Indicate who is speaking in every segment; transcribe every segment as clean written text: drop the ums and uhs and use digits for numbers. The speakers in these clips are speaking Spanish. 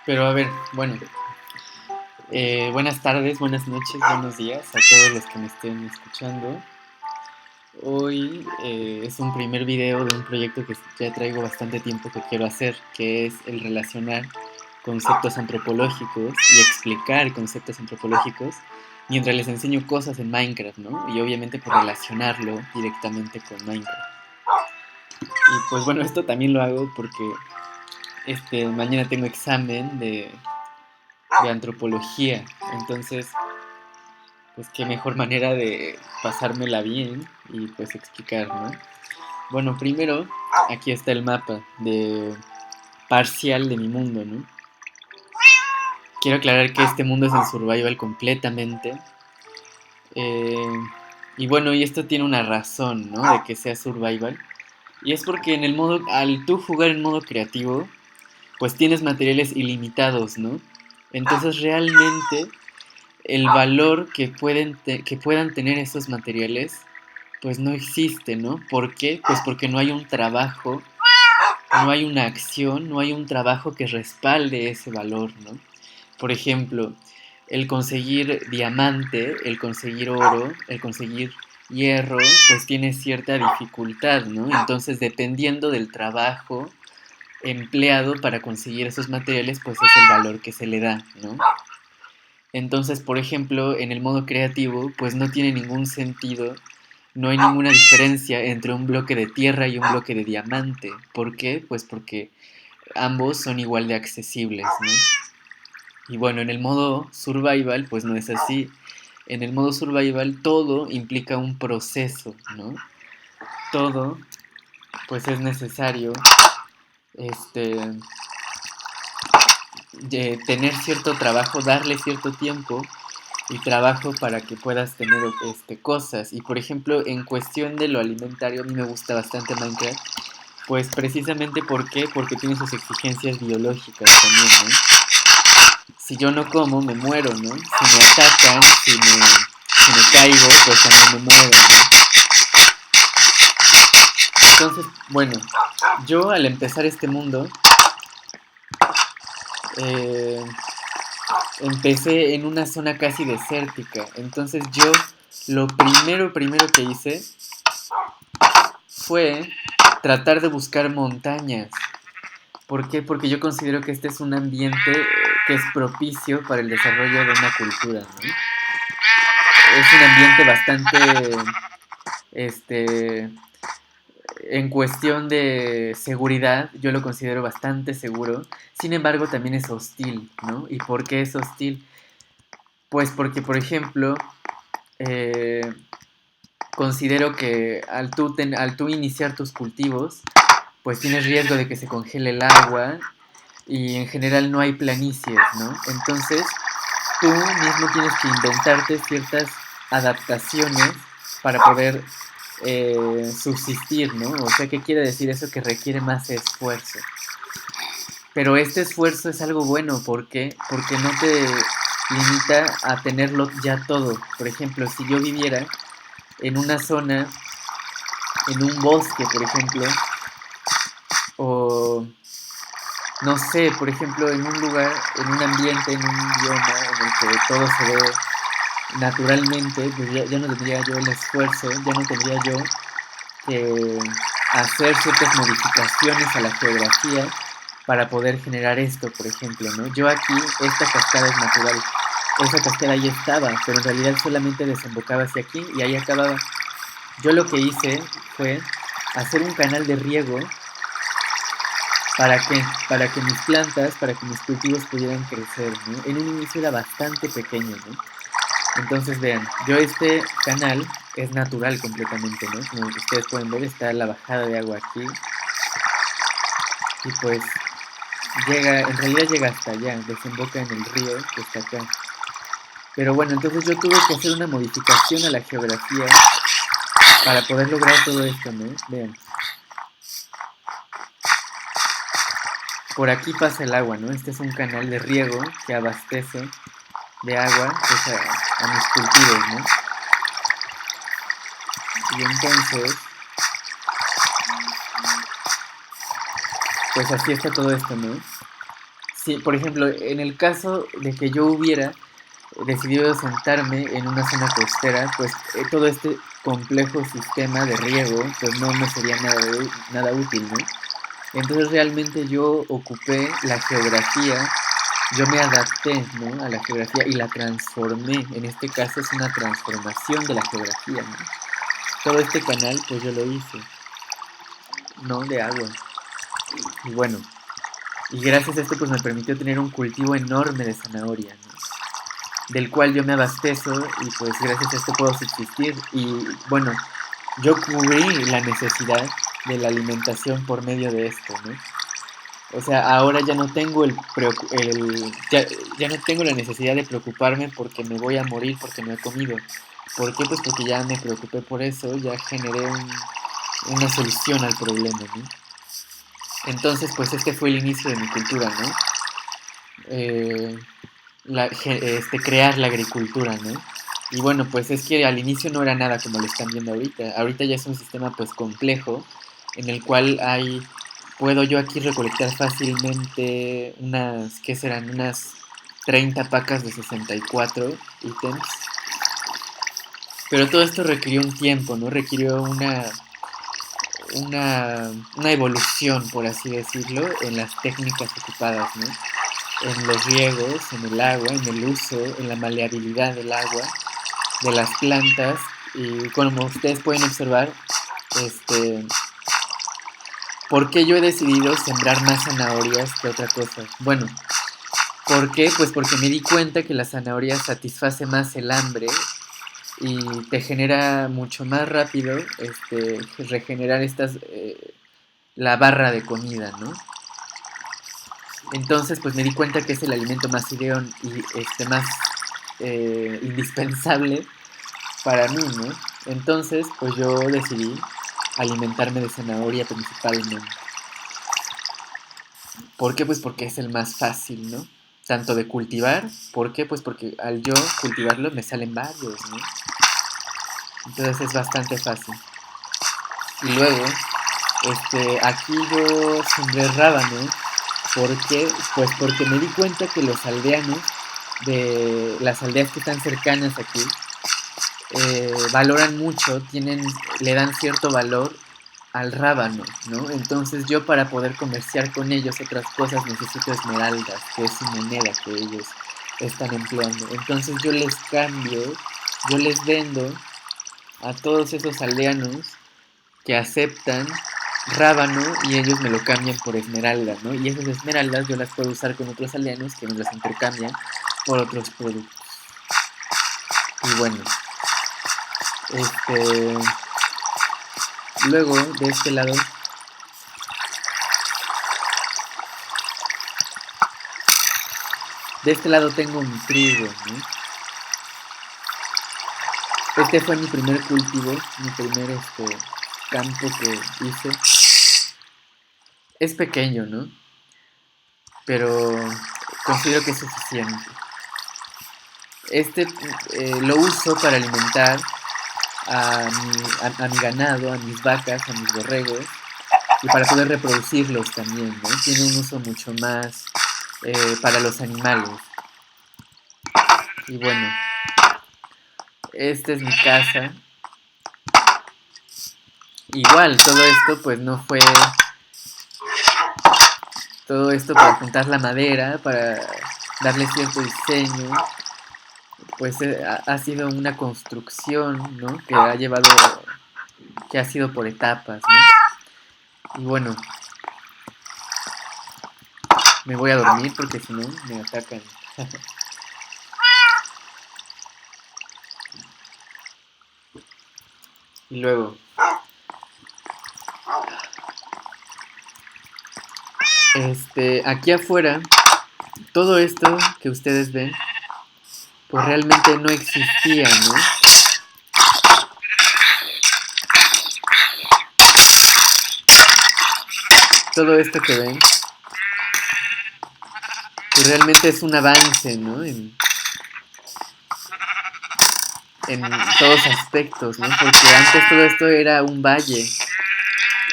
Speaker 1: Pero a ver, bueno, buenas tardes, buenas noches, buenos días a todos los que me estén escuchando. Hoy es un primer video de un proyecto que ya traigo bastante tiempo que quiero hacer, que es el relacionar conceptos antropológicos y explicar conceptos antropológicos mientras les enseño cosas en Minecraft, ¿no? Y obviamente por relacionarlo directamente con Minecraft. Y pues bueno, esto también lo hago porque mañana tengo examen de antropología. Entonces, pues qué mejor manera de pasármela bien y pues explicar, ¿no? Bueno, primero, aquí está el mapa de parcial de mi mundo, ¿no? Quiero aclarar que este mundo es en survival completamente. Eh, y bueno, y esto tiene una razón, ¿no? De que sea survival. Y es porque en el modo, al tú jugar en modo creativo, pues tienes materiales ilimitados, ¿no? Entonces realmente el valor que puedan tener esos materiales pues no existe, ¿no? ¿Por qué? Pues porque no hay un trabajo, no hay una acción, no hay un trabajo que respalde ese valor, ¿no? Por ejemplo, el conseguir diamante, el conseguir oro, el conseguir hierro, pues tiene cierta dificultad, ¿no? Entonces, dependiendo del trabajo empleado para conseguir esos materiales, pues es el valor que se le da, ¿no? Entonces, por ejemplo, en el modo creativo, pues no tiene ningún sentido, no hay ninguna diferencia entre un bloque de tierra y un bloque de diamante. ¿Por qué? Pues porque ambos son igual de accesibles, ¿no? Y bueno, en el modo survival, pues no es así. En el modo survival todo implica un proceso, ¿no? Todo, pues es necesario, este, tener cierto trabajo, darle cierto tiempo y trabajo para que puedas tener cosas. Y por ejemplo, en cuestión de lo alimentario, a mí me gusta bastante Minecraft, pues precisamente ¿por qué? Porque tiene sus exigencias biológicas también, ¿no? Si yo no como, me muero, ¿no? Si me atacan, si me caigo, pues también me muero, ¿no? Entonces, bueno, yo al empezar este mundo, eh, empecé en una zona casi desértica. Entonces yo lo primero que hice fue tratar de buscar montañas. ¿Por qué? Porque yo considero que este es un ambiente que es propicio para el desarrollo de una cultura, ¿no? Es un ambiente bastante, este, en cuestión de seguridad, yo lo considero bastante seguro. Sin embargo, también es hostil, ¿no? ¿Y por qué es hostil? Pues porque, por ejemplo, eh, considero que al tú iniciar tus cultivos, pues tienes riesgo de que se congele el agua y en general no hay planicies, ¿no? Entonces, tú mismo tienes que inventarte ciertas adaptaciones para poder subsistir, ¿no? O sea, ¿qué quiere decir eso? Que requiere más esfuerzo. Pero este esfuerzo es algo bueno, ¿por qué? Porque no te limita a tenerlo ya todo. Por ejemplo, si yo viviera en una zona, en un bosque, por ejemplo, o no sé, por ejemplo, en un lugar, en un ambiente, en un bioma en el que todo se ve naturalmente, pues ya no tendría yo el esfuerzo, ya no tendría yo que hacer ciertas modificaciones a la geografía para poder generar esto, por ejemplo, ¿no? Yo aquí, esta cascada es natural, esa cascada ya estaba, pero en realidad solamente desembocaba hacia aquí y ahí acababa. Yo lo que hice fue hacer un canal de riego. ¿Para qué? Para que mis plantas, para que mis cultivos pudieran crecer, ¿no? En un inicio era bastante pequeño, ¿no? Entonces vean, yo este canal es natural completamente, ¿no? Como ustedes pueden ver, está la bajada de agua aquí y pues llega, en realidad llega hasta allá, desemboca en el río que está acá. Pero bueno, entonces yo tuve que hacer una modificación a la geografía para poder lograr todo esto, ¿no? Vean, por aquí pasa el agua, ¿no? Este es un canal de riego que abastece de agua pues, a mis cultivos, ¿no? Y entonces, pues así está todo esto, ¿no? sí, por ejemplo, en el caso de que yo hubiera decidido sentarme en una zona costera, pues todo este complejo sistema de riego, pues no me sería nada útil, ¿no? Entonces realmente yo ocupé la geografía, yo me adapté, ¿no?, a la geografía y la transformé. En este caso es una transformación de la geografía, ¿no? Todo este canal, pues yo lo hice, ¿no?, de agua. Y bueno, y gracias a esto pues me permitió tener un cultivo enorme de zanahoria, ¿no?, del cual yo me abastezo y pues gracias a esto puedo subsistir. Y bueno, yo cubrí la necesidad de la alimentación por medio de esto, ¿no? O sea, ahora ya no tengo ya no tengo la necesidad de preocuparme porque me voy a morir porque no he comido. ¿Por qué? Pues porque ya me preocupé por eso, ya generé una solución al problema, ¿no? Entonces, pues este fue el inicio de mi cultura, ¿no? Eh, crear la agricultura, ¿no? Y bueno, pues es que al inicio no era nada como lo están viendo ahorita. Ahorita ya es un sistema pues complejo en el cual puedo yo aquí recolectar fácilmente ¿qué serán? Unas 30 pacas de 64 ítems. Pero todo esto requirió un tiempo, ¿no? Requirió una evolución, por así decirlo, en las técnicas ocupadas, ¿no? En los riegos, en el agua, en el uso, en la maleabilidad del agua, de las plantas. Y como ustedes pueden observar, ¿por qué yo he decidido sembrar más zanahorias que otra cosa? Bueno, ¿por qué? Pues porque me di cuenta que la zanahoria satisface más el hambre y te genera mucho más rápido regenerar la barra de comida, ¿no? Entonces, pues me di cuenta que es el alimento más ideal y más indispensable para mí, ¿no? Entonces, pues yo decidí alimentarme de zanahoria principalmente. ¿Por qué? Pues porque es el más fácil, ¿no? Tanto de cultivar. ¿Por qué? Pues porque al yo cultivarlo me salen varios, ¿no? Entonces es bastante fácil. Y luego, aquí yo sembré rábano. ¿Por qué? Pues porque me di cuenta que los aldeanos de las aldeas que están cercanas aquí valoran mucho, le dan cierto valor al rábano, ¿no? Entonces yo para poder comerciar con ellos otras cosas necesito esmeraldas, que es su moneda que ellos están empleando. Entonces yo les cambio, yo les vendo a todos esos aldeanos que aceptan rábano y ellos me lo cambian por esmeralda, ¿no? Y esas esmeraldas yo las puedo usar con otros aldeanos que me las intercambian por otros productos. Y bueno, luego de este lado tengo mi trigo, ¿no? Este fue mi primer cultivo, mi primer campo que hice. Es pequeño, ¿no? Pero considero que es suficiente. Lo uso para alimentar a mi ganado, a mis vacas, a mis borregos y para poder reproducirlos también, ¿no? Tiene un uso mucho más para los animales. Y bueno, esta es mi casa. Igual, todo esto para juntar la madera, para darle cierto diseño, pues ha sido una construcción, ¿no? Que ha sido por etapas, ¿no? Y bueno, me voy a dormir porque si no me atacan. Y luego, aquí afuera, todo esto que ustedes ven, pues realmente no existía, ¿no? Todo esto que ven, pues realmente es un avance, ¿no? En todos aspectos, ¿no? Porque antes todo esto era un valle,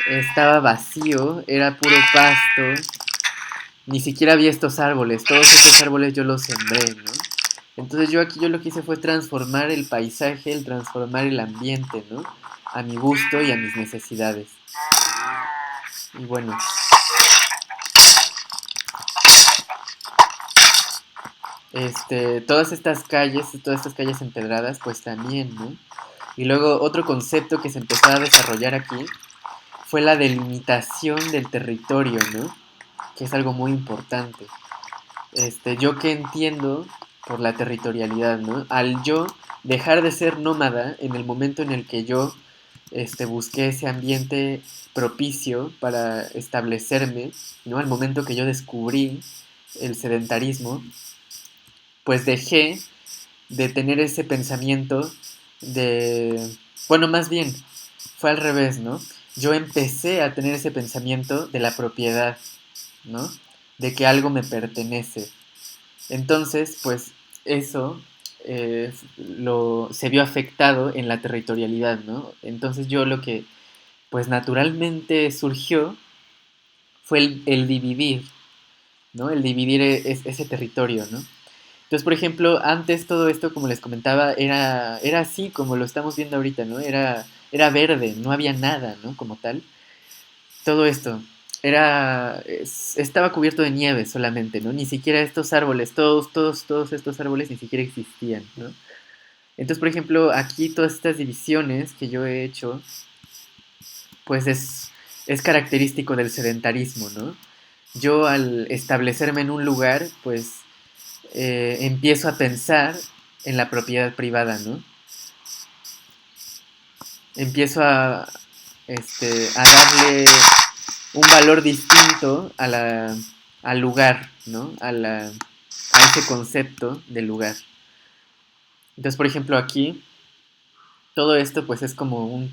Speaker 1: estaba vacío, era puro pasto, ni siquiera había estos árboles, todos estos árboles yo los sembré, ¿no? Entonces yo lo que hice fue transformar el paisaje, el transformar el ambiente, ¿no? A mi gusto y a mis necesidades. Y bueno, todas estas calles empedradas, pues también, ¿no? Y luego otro concepto que se empezó a desarrollar aquí fue la delimitación del territorio, ¿no? Que es algo muy importante. Yo que entiendo por la territorialidad, ¿no? Al yo dejar de ser nómada en el momento en el que yo busqué ese ambiente propicio para establecerme, ¿no? Al momento que yo descubrí el sedentarismo, pues dejé de tener ese pensamiento de... Bueno, más bien, fue al revés, ¿no? Yo empecé a tener ese pensamiento de la propiedad, ¿no? De que algo me pertenece. Entonces, pues eso se vio afectado en la territorialidad, ¿no? Entonces yo lo que, pues naturalmente surgió fue el dividir, ¿no? El dividir ese territorio, ¿no? Entonces, por ejemplo, antes todo esto, como les comentaba, era así como lo estamos viendo ahorita, ¿no? Era verde, no había nada, ¿no? Como tal. Todo esto estaba cubierto de nieve solamente, ¿no? Ni siquiera estos árboles, todos estos árboles ni siquiera existían, ¿no? Entonces, por ejemplo, aquí todas estas divisiones que yo he hecho, pues es característico del sedentarismo, ¿no? Yo al establecerme en un lugar, pues empiezo a pensar en la propiedad privada, ¿no? Empiezo a darle un valor distinto al lugar, ¿no? A ese concepto de lugar. Entonces, por ejemplo, aquí, todo esto pues es como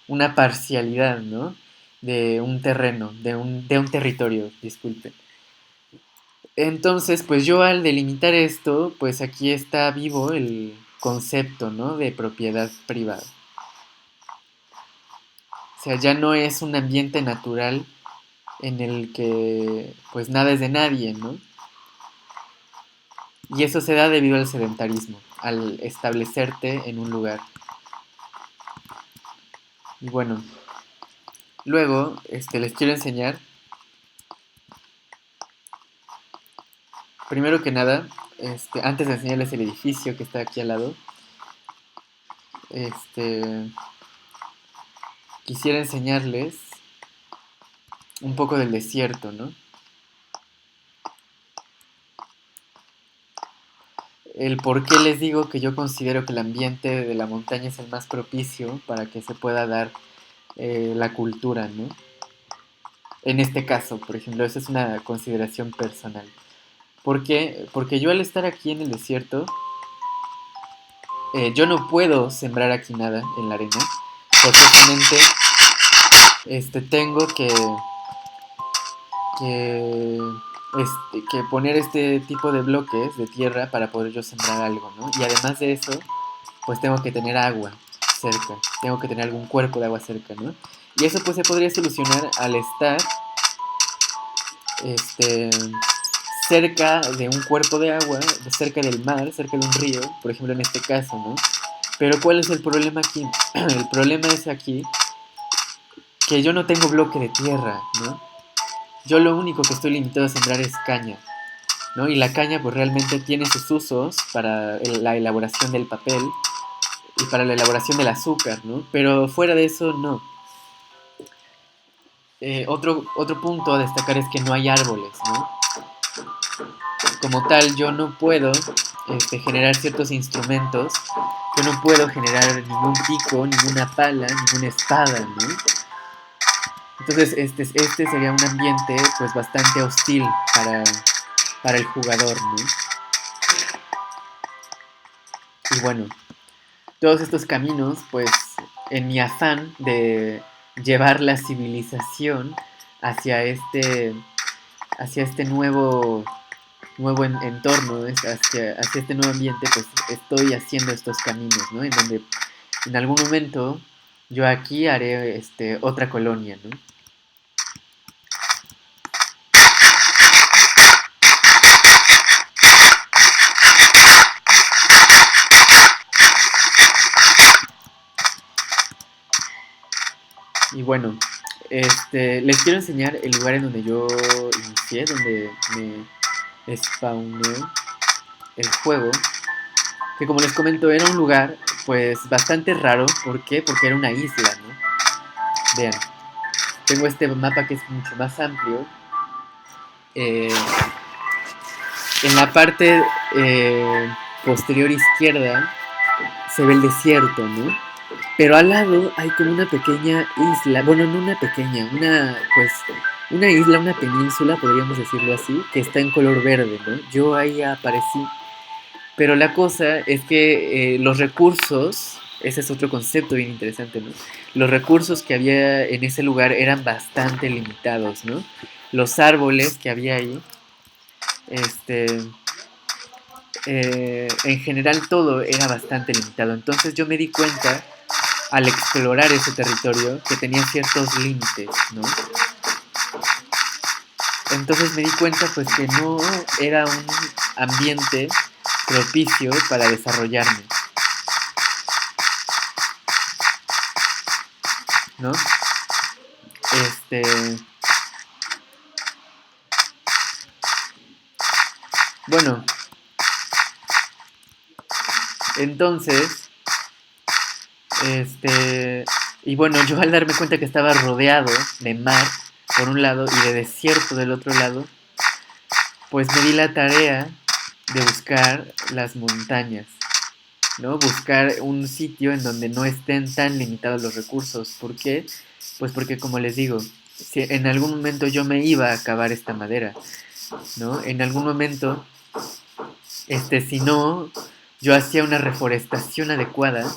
Speaker 1: una parcialidad, ¿no? De un terreno, de un territorio, disculpe. Entonces, pues yo al delimitar esto, pues aquí está vivo el concepto, ¿no? De propiedad privada. O sea, ya no es un ambiente natural en el que pues nada es de nadie, ¿no? Y eso se da debido al sedentarismo, al establecerte en un lugar. Y bueno, luego les quiero enseñar, primero que nada, antes de enseñarles el edificio que está aquí al lado, este, quisiera enseñarles un poco del desierto, ¿no? El por qué les digo que yo considero que el ambiente de la montaña es el más propicio para que se pueda dar la cultura, ¿no? En este caso, por ejemplo, esa es una consideración personal. ¿Por qué? Porque yo al estar aquí en el desierto, yo no puedo sembrar aquí nada en la arena, forzosamente tengo que, que poner este tipo de bloques de tierra para poder yo sembrar algo, ¿no? Y además de eso, pues tengo que tener agua cerca, tengo que tener algún cuerpo de agua cerca, ¿no? Y eso pues se podría solucionar al estar este, cerca de un cuerpo de agua, cerca del mar, cerca de un río, por ejemplo en este caso, ¿no? Pero ¿cuál es el problema aquí? El problema es aquí que yo no tengo bloque de tierra, ¿no? Yo lo único que estoy limitado a sembrar es caña, ¿no? Y la caña pues realmente tiene sus usos para la elaboración del papel y para la elaboración del azúcar, ¿no? Pero fuera de eso, no. Otro punto a destacar es que no hay árboles, ¿no? Como tal, yo no puedo generar ciertos instrumentos, yo no puedo generar ningún pico, ninguna pala, ninguna espada, ¿no? Entonces, este sería un ambiente pues bastante hostil para el jugador, ¿no? Y bueno, todos estos caminos, pues en mi afán de llevar la civilización hacia este nuevo entorno, hacia este nuevo ambiente, pues estoy haciendo estos caminos, ¿no? En donde en algún momento yo aquí haré otra colonia, ¿no? Y bueno, les quiero enseñar el lugar en donde yo inicié, donde me spawné el juego, que como les comento era un lugar pues bastante raro. ¿Por qué? Porque era una isla, ¿no? Vean, tengo este mapa que es mucho más amplio. Eh, en la parte posterior izquierda se ve el desierto, ¿no? Pero al lado hay como una pequeña isla, bueno, no una pequeña, una isla, una península, podríamos decirlo así, que está en color verde, ¿no? Yo ahí aparecí. Pero la cosa es que los recursos, ese es otro concepto bien interesante, ¿no? Los recursos que había en ese lugar eran bastante limitados, ¿no? Los árboles que había ahí, este, en general todo era bastante limitado. Entonces yo me di cuenta al explorar ese territorio que tenía ciertos límites, ¿no? Entonces me di cuenta pues que no era un ambiente propicio para desarrollarme, ¿no? Este, bueno, entonces, y bueno, yo al darme cuenta que estaba rodeado de mar por un lado y de desierto del otro lado, pues me di la tarea de buscar las montañas, ¿no? Buscar un sitio en donde no estén tan limitados los recursos. ¿Por qué? Pues porque como les digo, si en algún momento yo me iba a acabar esta madera, ¿no? En algún momento, si no, yo hacía una reforestación adecuada,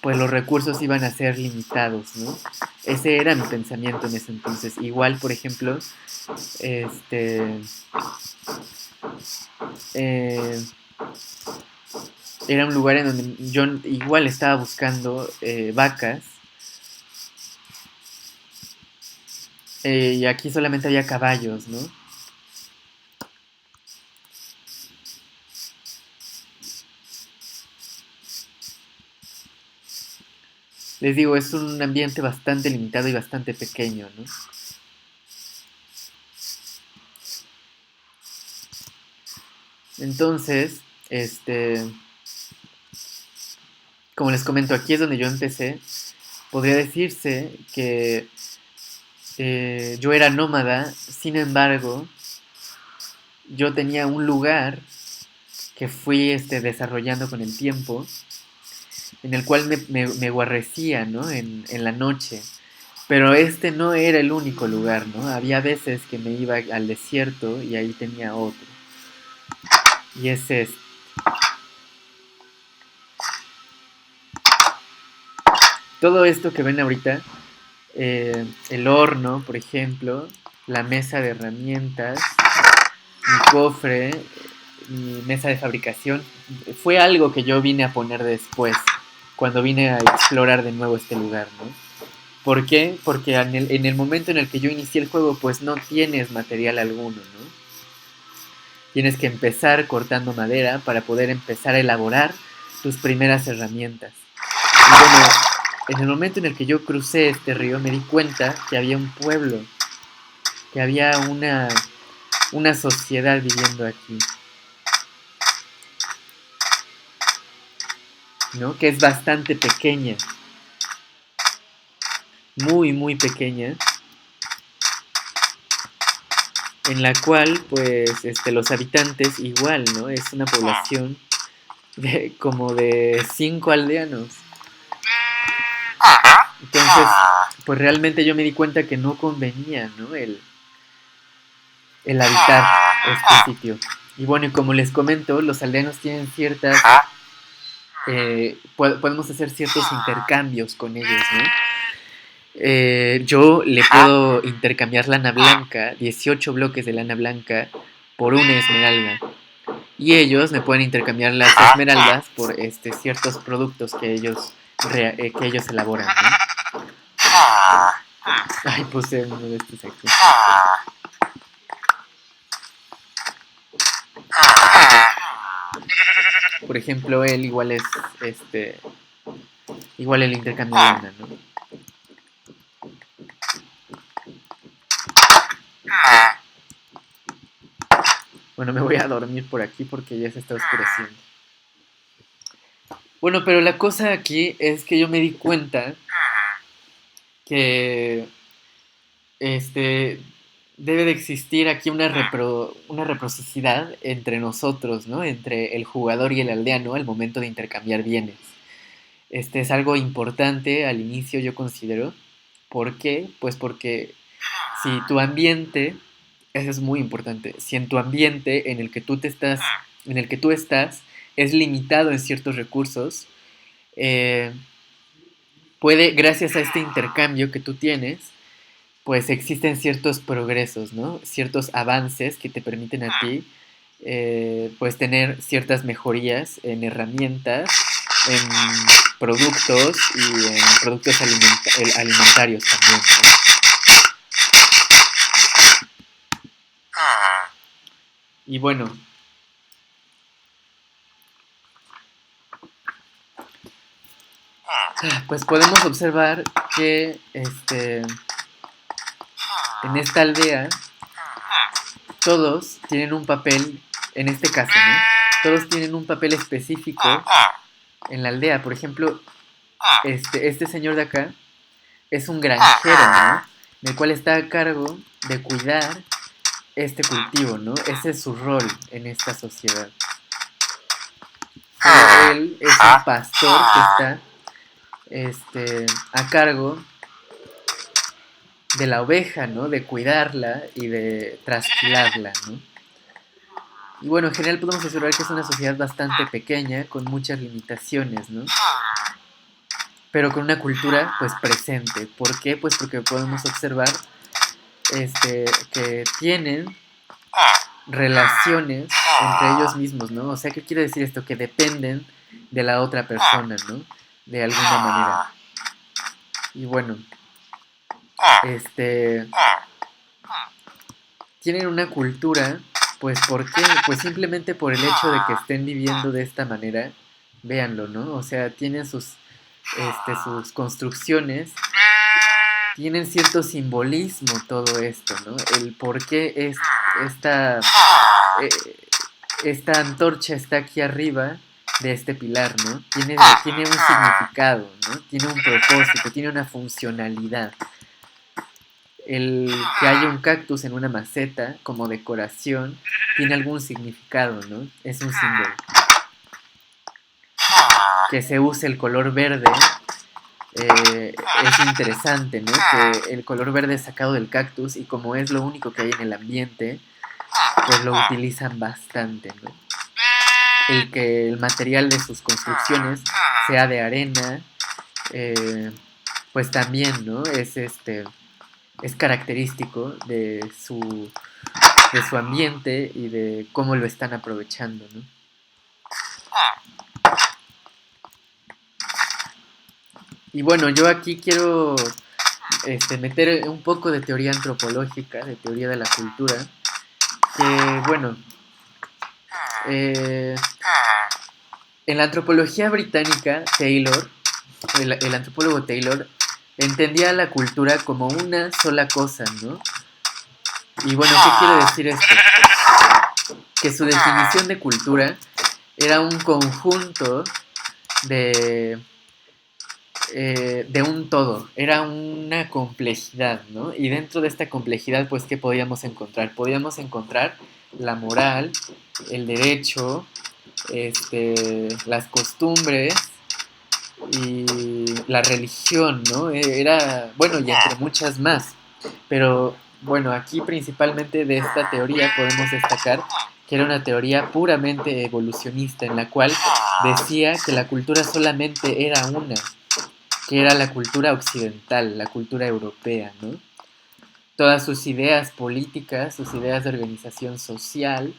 Speaker 1: pues los recursos iban a ser limitados, ¿no? Ese era mi pensamiento en ese entonces. Igual, por ejemplo, este, eh, era un lugar en donde yo igual estaba buscando vacas, y aquí solamente había caballos, ¿no? Les digo, es un ambiente bastante limitado y bastante pequeño, ¿no? Entonces, como les comento, aquí es donde yo empecé. Podría decirse que yo era nómada, sin embargo, yo tenía un lugar que fui desarrollando con el tiempo, en el cual me guarrecía, ¿no? En la noche. Pero este no era el único lugar, ¿no? Había veces que me iba al desierto y ahí tenía otro. Y es este. Todo esto que ven ahorita, el horno, por ejemplo, la mesa de herramientas, mi cofre, mi mesa de fabricación, fue algo que yo vine a poner después, cuando vine a explorar de nuevo este lugar, ¿no? ¿Por qué? Porque en el momento en el que yo inicié el juego, pues no tienes material alguno, ¿no? Tienes que empezar cortando madera para poder empezar a elaborar tus primeras herramientas. Y bueno, en el momento en el que yo crucé este río me di cuenta que había un pueblo, que había una sociedad viviendo aquí, ¿no? Que es bastante pequeña, muy, muy pequeña, en la cual, pues, los habitantes igual, ¿no? Es una población de como de 5 aldeanos. Entonces, pues realmente yo me di cuenta que no convenía, ¿no? El habitar este sitio. Y bueno, y como les comento, los aldeanos tienen ciertas... podemos hacer ciertos intercambios con ellos, ¿no? Yo le puedo intercambiar lana blanca, 18 bloques de lana blanca, por una esmeralda. Y ellos me pueden intercambiar las esmeraldas por ciertos productos que ellos elaboran, ¿no? Ay, puse uno de estos aquí. Por ejemplo, él igual es igual el intercambio de lana, ¿no? Bueno, me voy a dormir por aquí porque ya se está oscureciendo. Bueno, pero la cosa aquí es que yo me di cuenta que este, debe de existir aquí una reciprocidad entre nosotros, ¿no? Entre el jugador y el aldeano al momento de intercambiar bienes. Este es algo importante al inicio, yo considero. ¿Por qué? Pues porque si tu ambiente, eso es muy importante, si en tu ambiente en el que tú estás, es limitado en ciertos recursos, eh, puede, gracias a este intercambio que tú tienes, pues existen ciertos progresos, ¿no? Ciertos avances que te permiten a ti, pues tener ciertas mejorías en herramientas, en productos y en productos alimentarios también, ¿no? Y bueno, pues podemos observar que en esta aldea todos tienen un papel, en este caso, ¿no? Todos tienen un papel específico en la aldea. Por ejemplo, este señor de acá es un granjero, ¿no? El cual está a cargo de cuidar este cultivo, ¿no? Ese es su rol en esta sociedad. Pero él es un pastor que está a cargo de la oveja, ¿no? De cuidarla y de trasquilarla, ¿no? Y bueno, en general podemos observar que es una sociedad bastante pequeña, con muchas limitaciones, ¿no? Pero con una cultura, pues, presente. ¿Por qué? Pues porque podemos observar que tienen relaciones entre ellos mismos, ¿no? O sea, ¿qué quiere decir esto? Que dependen de la otra persona, ¿no? De alguna manera. Y bueno, tienen una cultura, pues, ¿por qué? Pues simplemente por el hecho de que estén viviendo de esta manera, véanlo, ¿no? O sea, tienen sus construcciones, tienen cierto simbolismo todo esto, ¿no? El por qué eh, esta antorcha está aquí arriba de este pilar, ¿no? Tiene un significado, ¿no? Tiene un propósito, tiene una funcionalidad. El que haya un cactus en una maceta como decoración tiene algún significado, ¿no? Es un símbolo. Que se use el color verde es interesante, ¿no? Que el color verde es sacado del cactus y como es lo único que hay en el ambiente, pues lo utilizan bastante, ¿no? El que el material de sus construcciones sea de arena, pues también, ¿no? Es característico de su ambiente y de cómo lo están aprovechando, ¿no? Y bueno, yo aquí quiero meter un poco de teoría antropológica, de teoría de la cultura, que bueno, eh, en la antropología británica, el antropólogo Taylor, entendía la cultura como una sola cosa, ¿no? Y bueno, ¿qué quiere decir esto? Que su definición de cultura era un conjunto de, de un todo, era una complejidad, ¿no? Y dentro de esta complejidad, pues, ¿qué podíamos encontrar? Podíamos encontrar la moral, el derecho, las costumbres y la religión, ¿no? Era, bueno, y entre muchas más. Pero bueno, aquí principalmente de esta teoría podemos destacar que era una teoría puramente evolucionista, en la cual decía que la cultura solamente era una, que era la cultura occidental, la cultura europea, ¿no? Todas sus ideas políticas, sus ideas de organización social,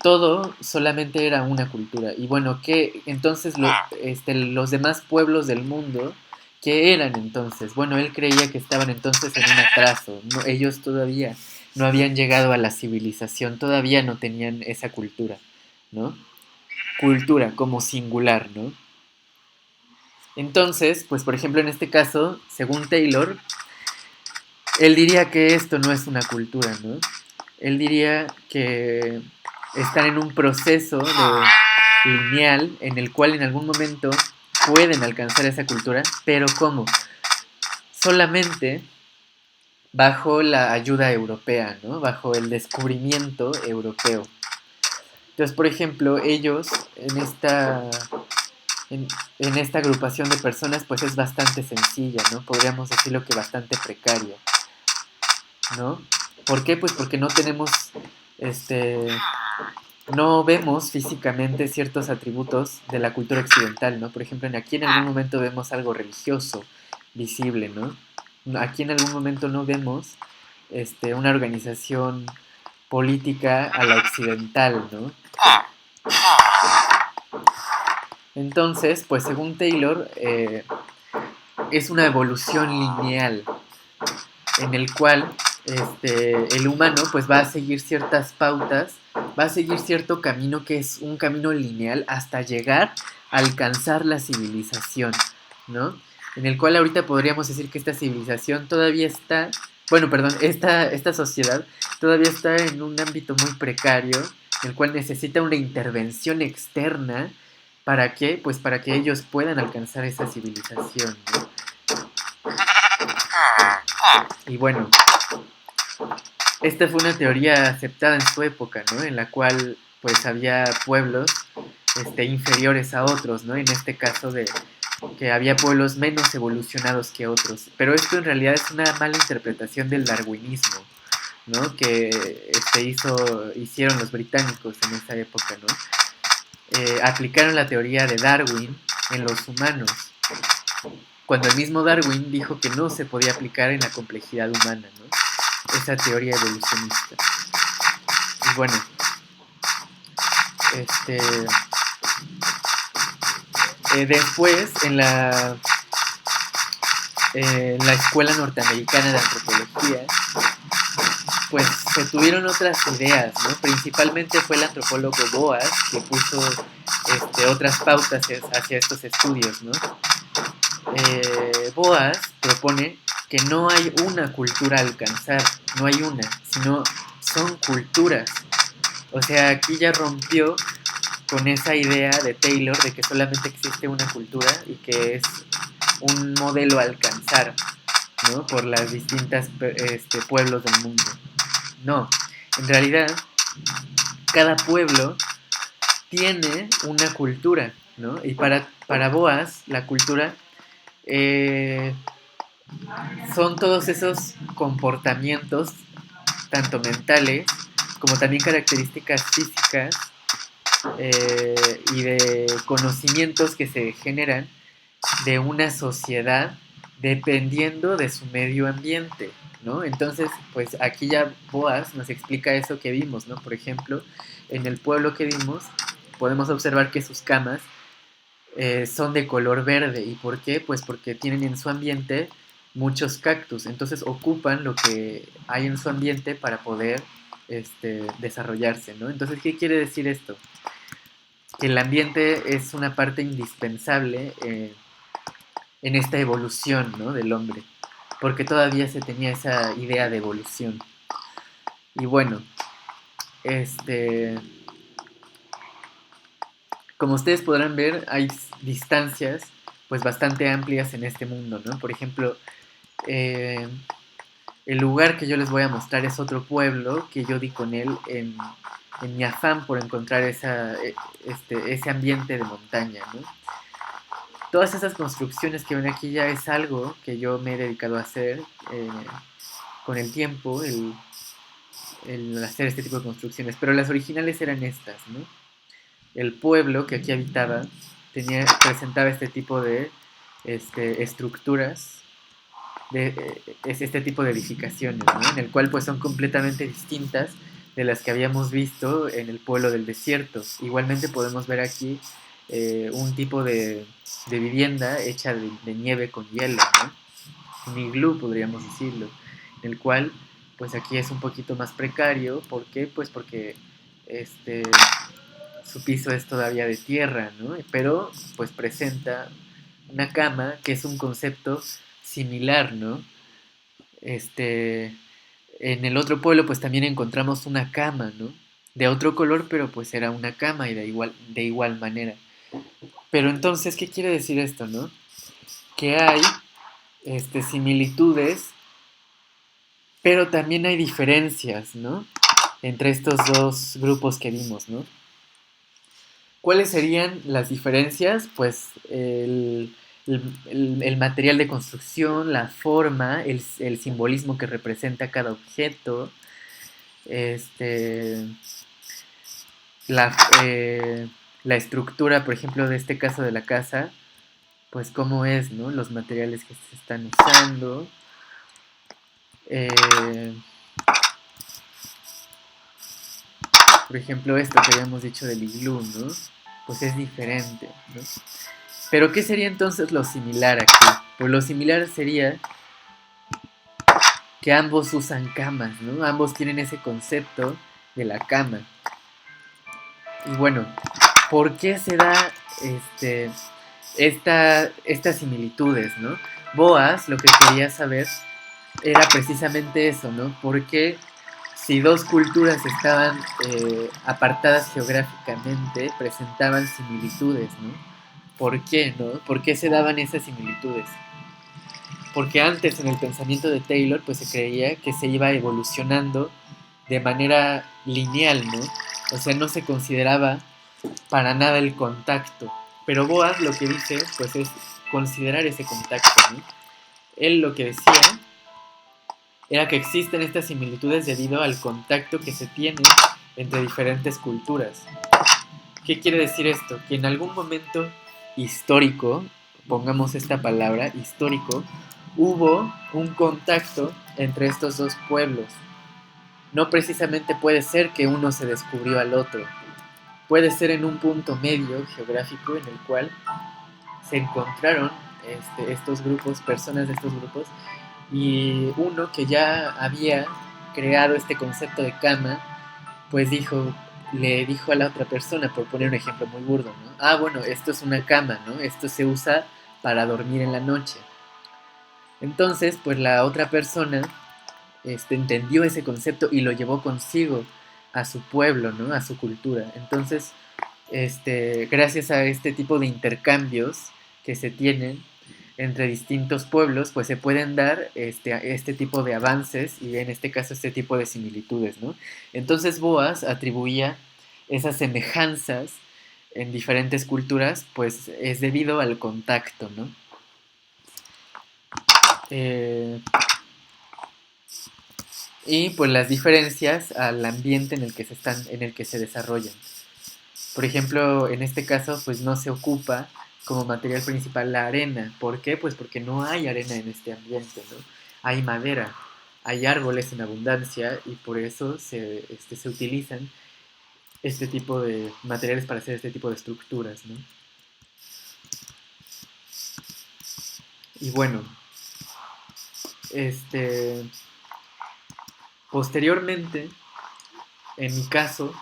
Speaker 1: todo solamente era una cultura. Y bueno, que entonces los demás pueblos del mundo, ¿qué eran entonces? Bueno, él creía que estaban entonces en un atraso. No, ellos todavía no habían llegado a la civilización, todavía no tenían esa cultura, ¿no? Cultura como singular, ¿no? Entonces, pues por ejemplo en este caso, según Taylor, él diría que esto no es una cultura, ¿no? él diría que están en un proceso lineal en el cual en algún momento pueden alcanzar esa cultura, pero ¿cómo? Solamente bajo la ayuda europea, ¿no? Bajo el descubrimiento europeo. Entonces, por ejemplo, ellos en, en esta agrupación de personas, pues es bastante sencilla, ¿no? Podríamos decirlo que bastante precaria, ¿no? ¿Por qué? Pues porque no tenemos, este, no vemos físicamente ciertos atributos de la cultura occidental, ¿no? Por ejemplo, aquí en algún momento vemos algo religioso visible, ¿no? Aquí en algún momento no vemos una organización política a la occidental, ¿no? Entonces, pues según Taylor, es una evolución lineal en el cual el humano pues va a seguir ciertas pautas, va a seguir cierto camino que es un camino lineal hasta llegar a alcanzar la civilización, ¿no? En el cual ahorita podríamos decir que esta civilización todavía está, bueno, perdón, esta sociedad todavía está en un ámbito muy precario, en el cual necesita una intervención externa. ¿Para qué? Pues para que ellos puedan alcanzar esa civilización, ¿no? Y bueno, esta fue una teoría aceptada en su época, ¿no? En la cual pues había pueblos inferiores a otros, ¿no? En este caso de que había pueblos menos evolucionados que otros. Pero esto en realidad es una mala interpretación del darwinismo, ¿no? Que hicieron los británicos en esa época, ¿no? Aplicaron la teoría de Darwin en los humanos, cuando el mismo Darwin dijo que no se podía aplicar en la complejidad humana, ¿no? Esa teoría evolucionista. Y bueno, después en la escuela norteamericana de antropología, pues se tuvieron otras ideas, ¿no? Principalmente fue el antropólogo Boas que puso otras pautas hacia estos estudios, ¿no? Boas propone que no hay una cultura a alcanzar, no hay una, sino son culturas. O sea, aquí ya rompió con esa idea de Taylor de que solamente existe una cultura y que es un modelo a alcanzar, ¿no? Por las distintas pueblos del mundo. No, en realidad cada pueblo tiene una cultura, ¿no? Y para Boas la cultura son todos esos comportamientos, tanto mentales como también características físicas y de conocimientos que se generan de una sociedad dependiendo de su medio ambiente, ¿no? Entonces, pues aquí ya Boas nos explica eso que vimos, ¿no? Por ejemplo, en el pueblo que vimos, podemos observar que sus camas son de color verde. ¿Y por qué? Pues porque tienen en su ambiente muchos cactus, entonces ocupan lo que hay en su ambiente para poder desarrollarse, ¿no? Entonces, ¿qué quiere decir esto? Que el ambiente es una parte indispensable en esta evolución, ¿no? Del hombre, porque todavía se tenía esa idea de evolución. Y bueno, como ustedes podrán ver, hay distancias pues bastante amplias en este mundo, ¿no? Por ejemplo, eh, el lugar que yo les voy a mostrar es otro pueblo que yo di con él en mi afán por encontrar ese ambiente de montaña, ¿no? Todas esas construcciones que ven aquí ya es algo que yo me he dedicado a hacer con el tiempo, el hacer este tipo de construcciones, pero las originales eran estas, ¿no? El pueblo que aquí habitaba presentaba este tipo de estructuras, es este tipo de edificaciones, ¿no? En el cual pues son completamente distintas de las que habíamos visto en el pueblo del desierto. Igualmente podemos ver aquí un tipo de vivienda hecha de nieve con hielo, ¿no? Un iglú podríamos decirlo, en el cual pues aquí es un poquito más precario. ¿Por qué? Pues porque su piso es todavía de tierra, ¿no? Pero pues presenta una cama que es un concepto similar, ¿no? Este, En el otro pueblo pues también encontramos una cama, ¿no? De otro color, pero pues era una cama y de igual manera. Pero entonces, ¿qué quiere decir esto, no? Que hay similitudes, pero también hay diferencias, ¿no? Entre estos dos grupos que vimos, ¿no? ¿Cuáles serían las diferencias? Pues el material de construcción, la forma, el simbolismo que representa cada objeto, este, la, eh, la estructura, por ejemplo, de este caso de la casa, pues cómo es, ¿no? Los materiales que se están usando. Eh, por ejemplo, esto que habíamos dicho del iglú, ¿no? Pues es diferente, ¿no? Pero ¿qué sería entonces lo similar aquí? Pues lo similar sería que ambos usan camas, ¿no? Ambos tienen ese concepto de la cama. Y bueno, ¿por qué se da estas similitudes, ¿no? Boas lo que quería saber era precisamente eso, ¿no? Porque si dos culturas estaban apartadas geográficamente, presentaban similitudes, ¿no? ¿Por qué, no? ¿Por qué se daban esas similitudes? Porque antes en el pensamiento de Taylor pues se creía que se iba evolucionando de manera lineal, ¿no? O sea, no se consideraba para nada el contacto. Pero Boas lo que dice pues es considerar ese contacto, ¿no? Él lo que decía era que existen estas similitudes debido al contacto que se tiene entre diferentes culturas. ¿Qué quiere decir esto? Que en algún momento histórico, pongamos esta palabra, histórico, hubo un contacto entre estos dos pueblos. No precisamente puede ser que uno se descubrió al otro. Puede ser en un punto medio geográfico en el cual se encontraron estos grupos, personas de estos grupos, y uno que ya había creado este concepto de cama, pues le dijo a la otra persona, por poner un ejemplo muy burdo, ¿no? Ah, bueno, esto es una cama, ¿no? Esto se usa para dormir en la noche. Entonces, pues la otra persona entendió ese concepto y lo llevó consigo a su pueblo, ¿no? A su cultura. Entonces, gracias a este tipo de intercambios que se tienen entre distintos pueblos, pues se pueden dar este tipo de avances y en este caso este tipo de similitudes, ¿no? Entonces Boas atribuía esas semejanzas en diferentes culturas, pues es debido al contacto, ¿no? Eh, y pues las diferencias al ambiente en el que en el que se desarrollan. Por ejemplo, en este caso, pues no se ocupa como material principal la arena. ¿Por qué? Pues porque no hay arena en este ambiente, ¿no? Hay madera, hay árboles en abundancia y por eso se utilizan este tipo de materiales para hacer este tipo de estructuras, ¿no? Y bueno, este, posteriormente, en mi caso,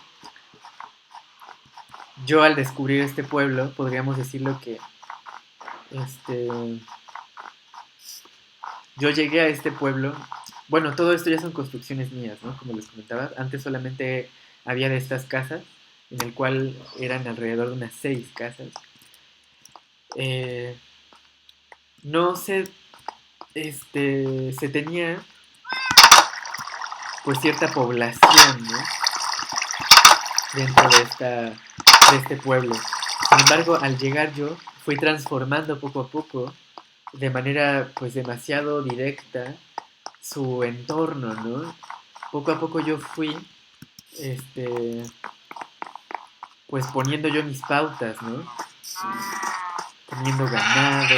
Speaker 1: yo al descubrir este pueblo, podríamos decirlo que este, yo llegué a este pueblo. Bueno, todo esto ya son construcciones mías, ¿no? Como les comentaba, antes solamente había de estas casas, en el cual eran alrededor de unas 6 casas. Eh, no se, se tenía pues cierta población, ¿no? Dentro de este pueblo. Sin embargo, al llegar yo, fui transformando poco a poco, de manera pues demasiado directa, su entorno, ¿no? Poco a poco yo fui este, pues poniendo yo mis pautas, ¿no? Teniendo ganado,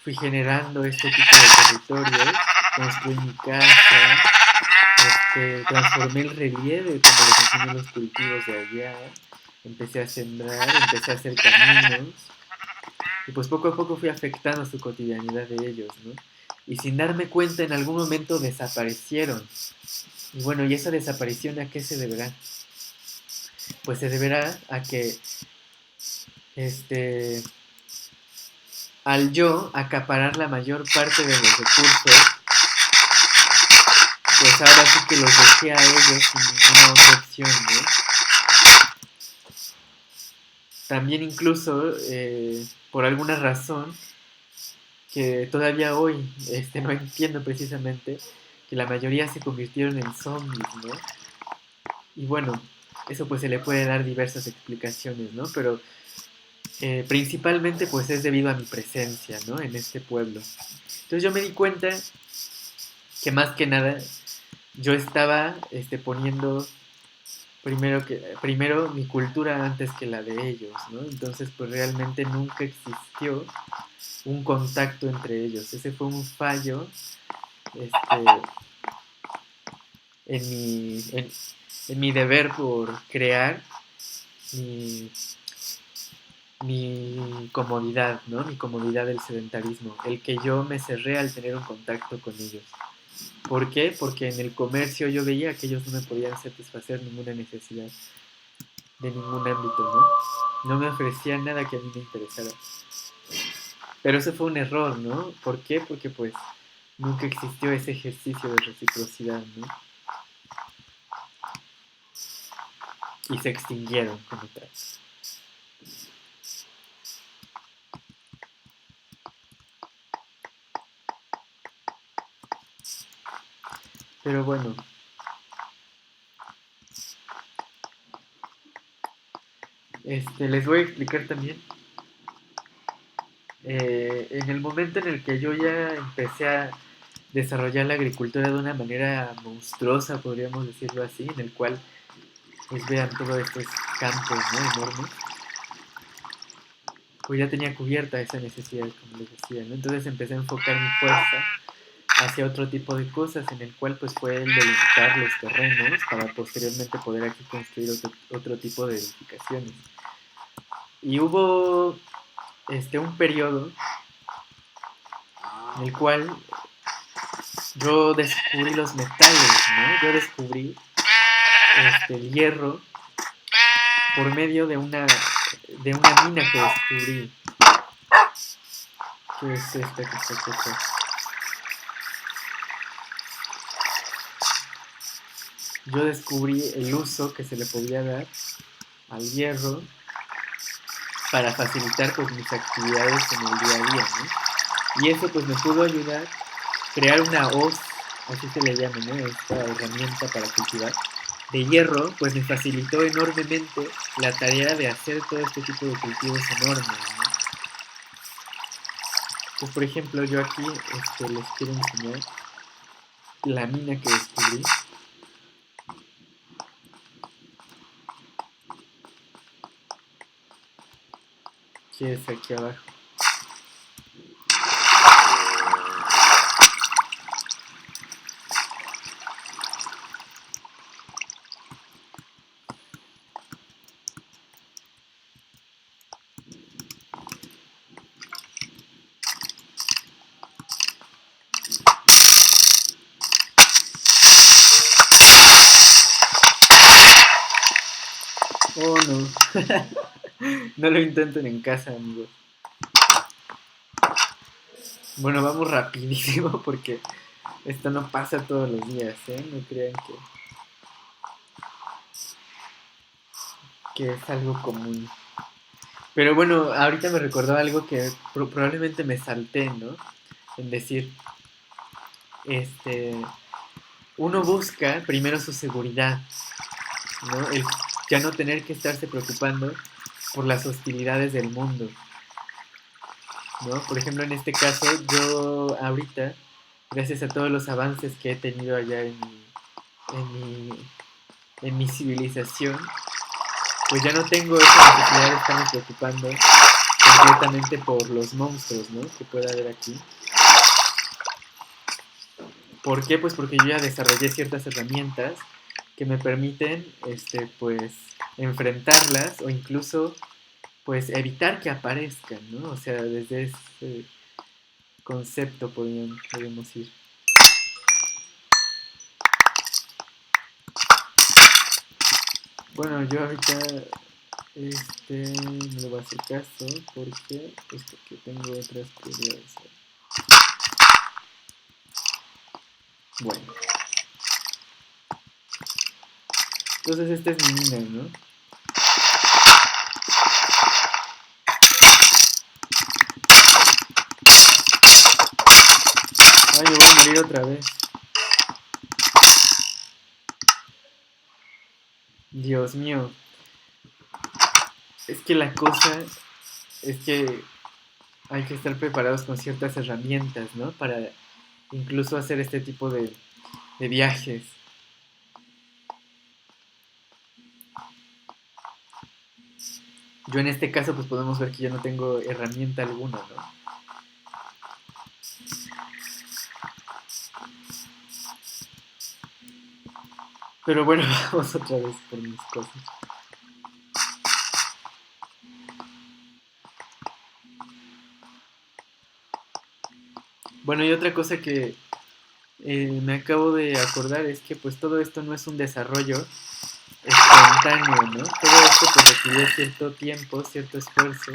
Speaker 1: fui generando este tipo de territorio, construí mi casa, transformé el relieve como les enseñé los cultivos de allá, empecé a sembrar, empecé a hacer caminos, y pues poco a poco fui afectando su cotidianidad de ellos, ¿no? Y sin darme cuenta en algún momento desaparecieron. Y bueno, ¿y esa desaparición a qué se deberá? Pues se deberá a que este, al yo acaparar la mayor parte de los recursos, pues ahora sí que los dejé a ellos sin ninguna otra opción, ¿no? También incluso, por alguna razón, que todavía hoy no entiendo precisamente, que la mayoría se convirtieron en zombies, ¿no? Y bueno, eso pues se le puede dar diversas explicaciones, ¿no? Pero principalmente pues es debido a mi presencia, ¿no? En este pueblo. Entonces yo me di cuenta que más que nada yo estaba poniendo primero mi cultura antes que la de ellos, ¿no? Entonces pues realmente nunca existió un contacto entre ellos. Ese fue un fallo este, en mi deber por crear mi, mi comodidad, ¿no? Mi comodidad del sedentarismo. El que yo me cerré al tener un contacto con ellos. ¿Por qué? Porque en el comercio yo veía que ellos no me podían satisfacer ninguna necesidad de ningún ámbito, ¿no? No me ofrecían nada que a mí me interesara. Pero eso fue un error, ¿no? ¿Por qué? Porque pues nunca existió ese ejercicio de reciprocidad, ¿no? Y se extinguieron como tal. Pero bueno, les voy a explicar también. En el momento en el que yo ya empecé a desarrollar la agricultura de una manera monstruosa, podríamos decirlo así, en el cual pues vean todos estos campos, ¿no? Enormes, pues ya tenía cubierta esa necesidad, como les decía, ¿no? Entonces empecé a enfocar mi fuerza hacia otro tipo de cosas, en el cual pues fue el delimitar los terrenos para posteriormente poder aquí construir otro tipo de edificaciones. Y hubo un periodo en el cual yo descubrí los metales, ¿no? Yo descubrí el hierro por medio de una mina que descubrí. ¿Qué es esta? ¿Qué es esta? Yo descubrí el uso que se le podía dar al hierro para facilitar pues mis actividades en el día a día, ¿no? Y eso pues me pudo ayudar a crear una hoz, así se le llama, ¿no? Esta herramienta para cultivar de hierro, pues me facilitó enormemente la tarea de hacer todo este tipo de cultivos enormes, ¿no? Pues por ejemplo yo aquí les quiero enseñar la mina que descubrí, que es aquí abajo. Oh no, no lo intenten en casa, amigos. Bueno, vamos rapidísimo porque esto no pasa todos los días, ¿eh? No crean que es algo común. Pero bueno, ahorita me recordó algo que probablemente me salté, ¿no? En decir, este, uno busca primero su seguridad, ¿no? El ya no tener que estarse preocupando por las hostilidades del mundo, ¿no? Por ejemplo, en este caso, yo ahorita, gracias a todos los avances que he tenido allá en mi, en mi civilización, pues ya no tengo esa necesidad de estarme preocupando completamente por los monstruos, ¿no? Que pueda haber aquí. ¿Por qué? Pues porque yo ya desarrollé ciertas herramientas que me permiten, pues, enfrentarlas o incluso, pues, evitar que aparezcan, ¿no? O sea, desde ese concepto podemos ir. Bueno, yo ahorita, no le voy a hacer caso porque, pues, porque tengo otras prioridades. Bueno. Entonces esta es mi mina, ¿no? Ay, yo voy a morir otra vez. Dios mío. Es que la cosa es que hay que estar preparados con ciertas herramientas, ¿no? Para incluso hacer este tipo de viajes. Yo en este caso pues podemos ver que yo no tengo herramienta alguna, ¿no? Pero bueno, vamos otra vez por mis cosas. Bueno, y otra cosa que me acabo de acordar es que pues todo esto no es un desarrollo espontáneo, ¿no? Todo esto pues requirió cierto tiempo, cierto esfuerzo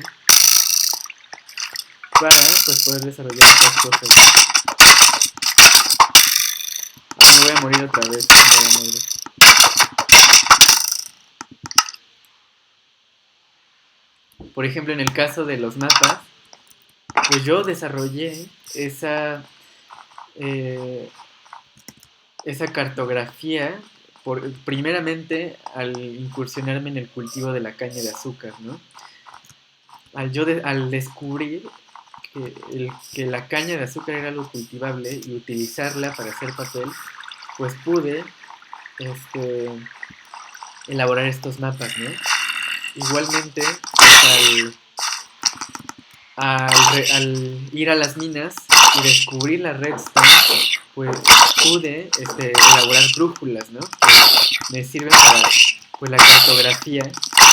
Speaker 1: para pues poder desarrollar estas cosas, ¿no? Ay, me voy a morir otra vez, me voy a morir. Por ejemplo, en el caso de los mapas, pues yo desarrollé eh, esa cartografía primeramente al incursionarme en el cultivo de la caña de azúcar, ¿no? Al descubrir que la caña de azúcar era algo cultivable y utilizarla para hacer papel, pues pude este, elaborar estos mapas, ¿no? Igualmente, pues, al ir a las minas y descubrir la redstone, pues pude elaborar brújulas, ¿no? Que me sirven para pues, la cartografía,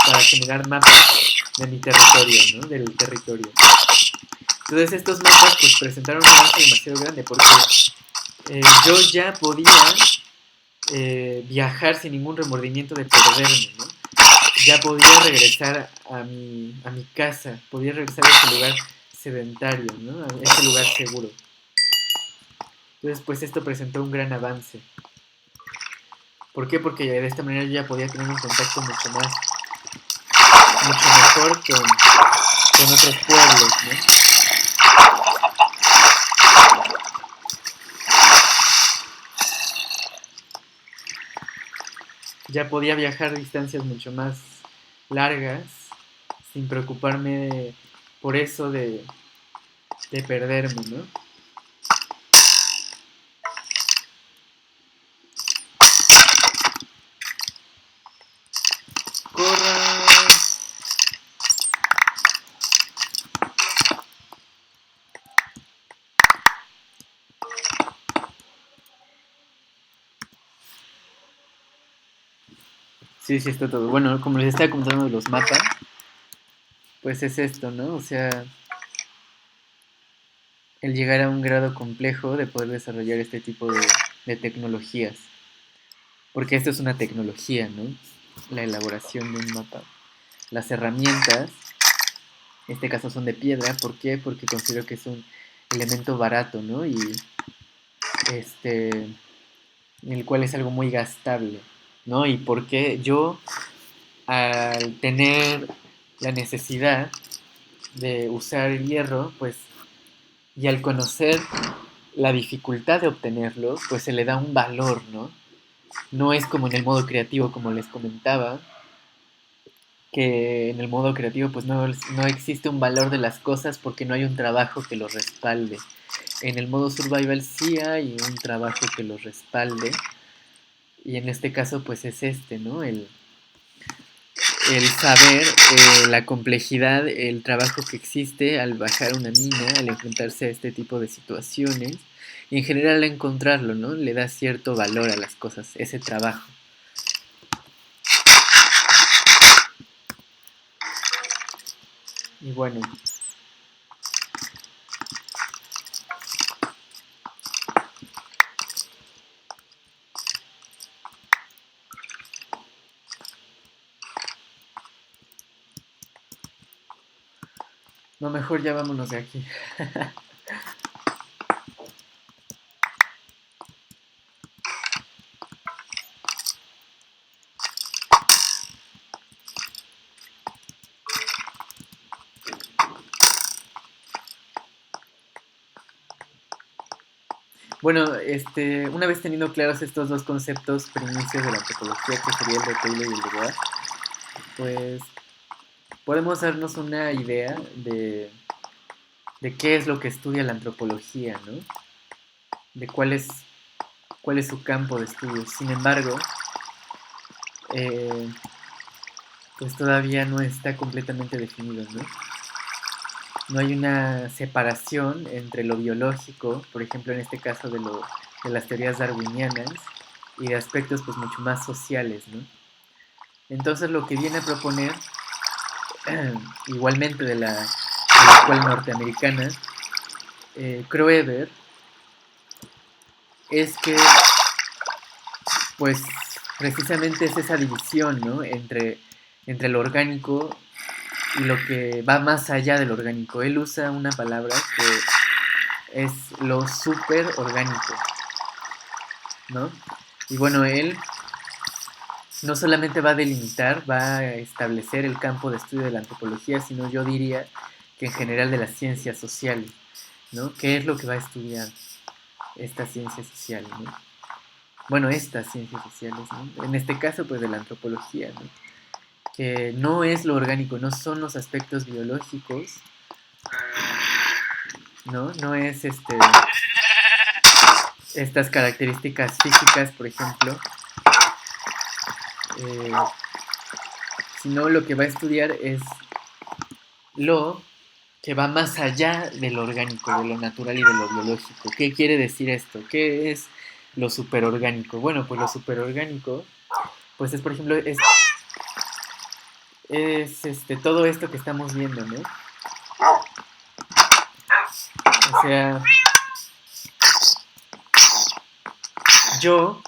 Speaker 1: para generar mapas de mi territorio, ¿no? Del territorio. Entonces estos mapas pues presentaron un avance demasiado grande porque yo ya podía viajar sin ningún remordimiento de perderme, ¿no? Ya podía regresar a mi casa, podía regresar a ese lugar sedentario, ¿no? A ese lugar seguro. Entonces, pues esto presentó un gran avance. ¿Por qué? Porque de esta manera yo ya podía tener un contacto mucho mejor con otros pueblos, ¿no? Ya podía viajar distancias mucho más largas sin preocuparme por eso de perderme, ¿no? Corra. Sí, sí, está todo. Bueno, como les estaba comentando de los mapas, pues es esto, ¿no? O sea, el llegar a un grado complejo de poder desarrollar este tipo de tecnologías. Porque esto es una tecnología, ¿no? La elaboración de un mapa. Las herramientas, en este caso son de piedra, ¿por qué? Porque considero que es un elemento barato, ¿no? Y en el cual es algo muy gastable, ¿no? Y porque yo, al tener la necesidad de usar el hierro, pues, y al conocer la dificultad de obtenerlo, pues se le da un valor, ¿no? No es como en el modo creativo, como les comentaba, que en el modo creativo pues no existe un valor de las cosas porque no hay un trabajo que lo respalde. En el modo survival sí hay un trabajo que lo respalde y en este caso pues es ¿no? El saber la complejidad, el trabajo que existe al bajar una mina, al enfrentarse a este tipo de situaciones y en general al encontrarlo, ¿no? Le da cierto valor a las cosas, ese trabajo. Y bueno, no, mejor ya vámonos de aquí. Bueno, una vez teniendo claros estos dos conceptos primicios de la antropología, que sería el de Taylor y el de Boas, pues podemos darnos una idea de qué es lo que estudia la antropología, ¿no? De cuál es su campo de estudio. Sin embargo, eh, pues todavía no está completamente definido, ¿no? No hay una separación entre lo biológico, por ejemplo, en este caso de las teorías darwinianas, y de aspectos pues mucho más sociales, ¿no? Entonces lo que viene a proponer, igualmente de la escuela norteamericana, Kroeber, es que pues precisamente es esa división, ¿no? Entre lo orgánico y lo que va más allá del orgánico. Él usa una palabra que es lo super orgánico, ¿no? Y bueno, él no solamente va a delimitar, va a establecer el campo de estudio de la antropología, sino yo diría que en general de las ciencias sociales, ¿no? ¿Qué es lo que va a estudiar esta ciencia social, ¿no? Bueno, estas ciencias sociales, ¿no? En este caso, pues de la antropología, ¿no? Que no es lo orgánico, no son los aspectos biológicos, ¿no? No es estas características físicas, por ejemplo, eh, sino lo que va a estudiar es lo que va más allá de lo orgánico, de lo natural y de lo biológico. ¿Qué quiere decir esto? ¿Qué es lo superorgánico? Bueno, pues lo superorgánico, pues es, por ejemplo, es todo esto que estamos viendo, ¿no? O sea, yo,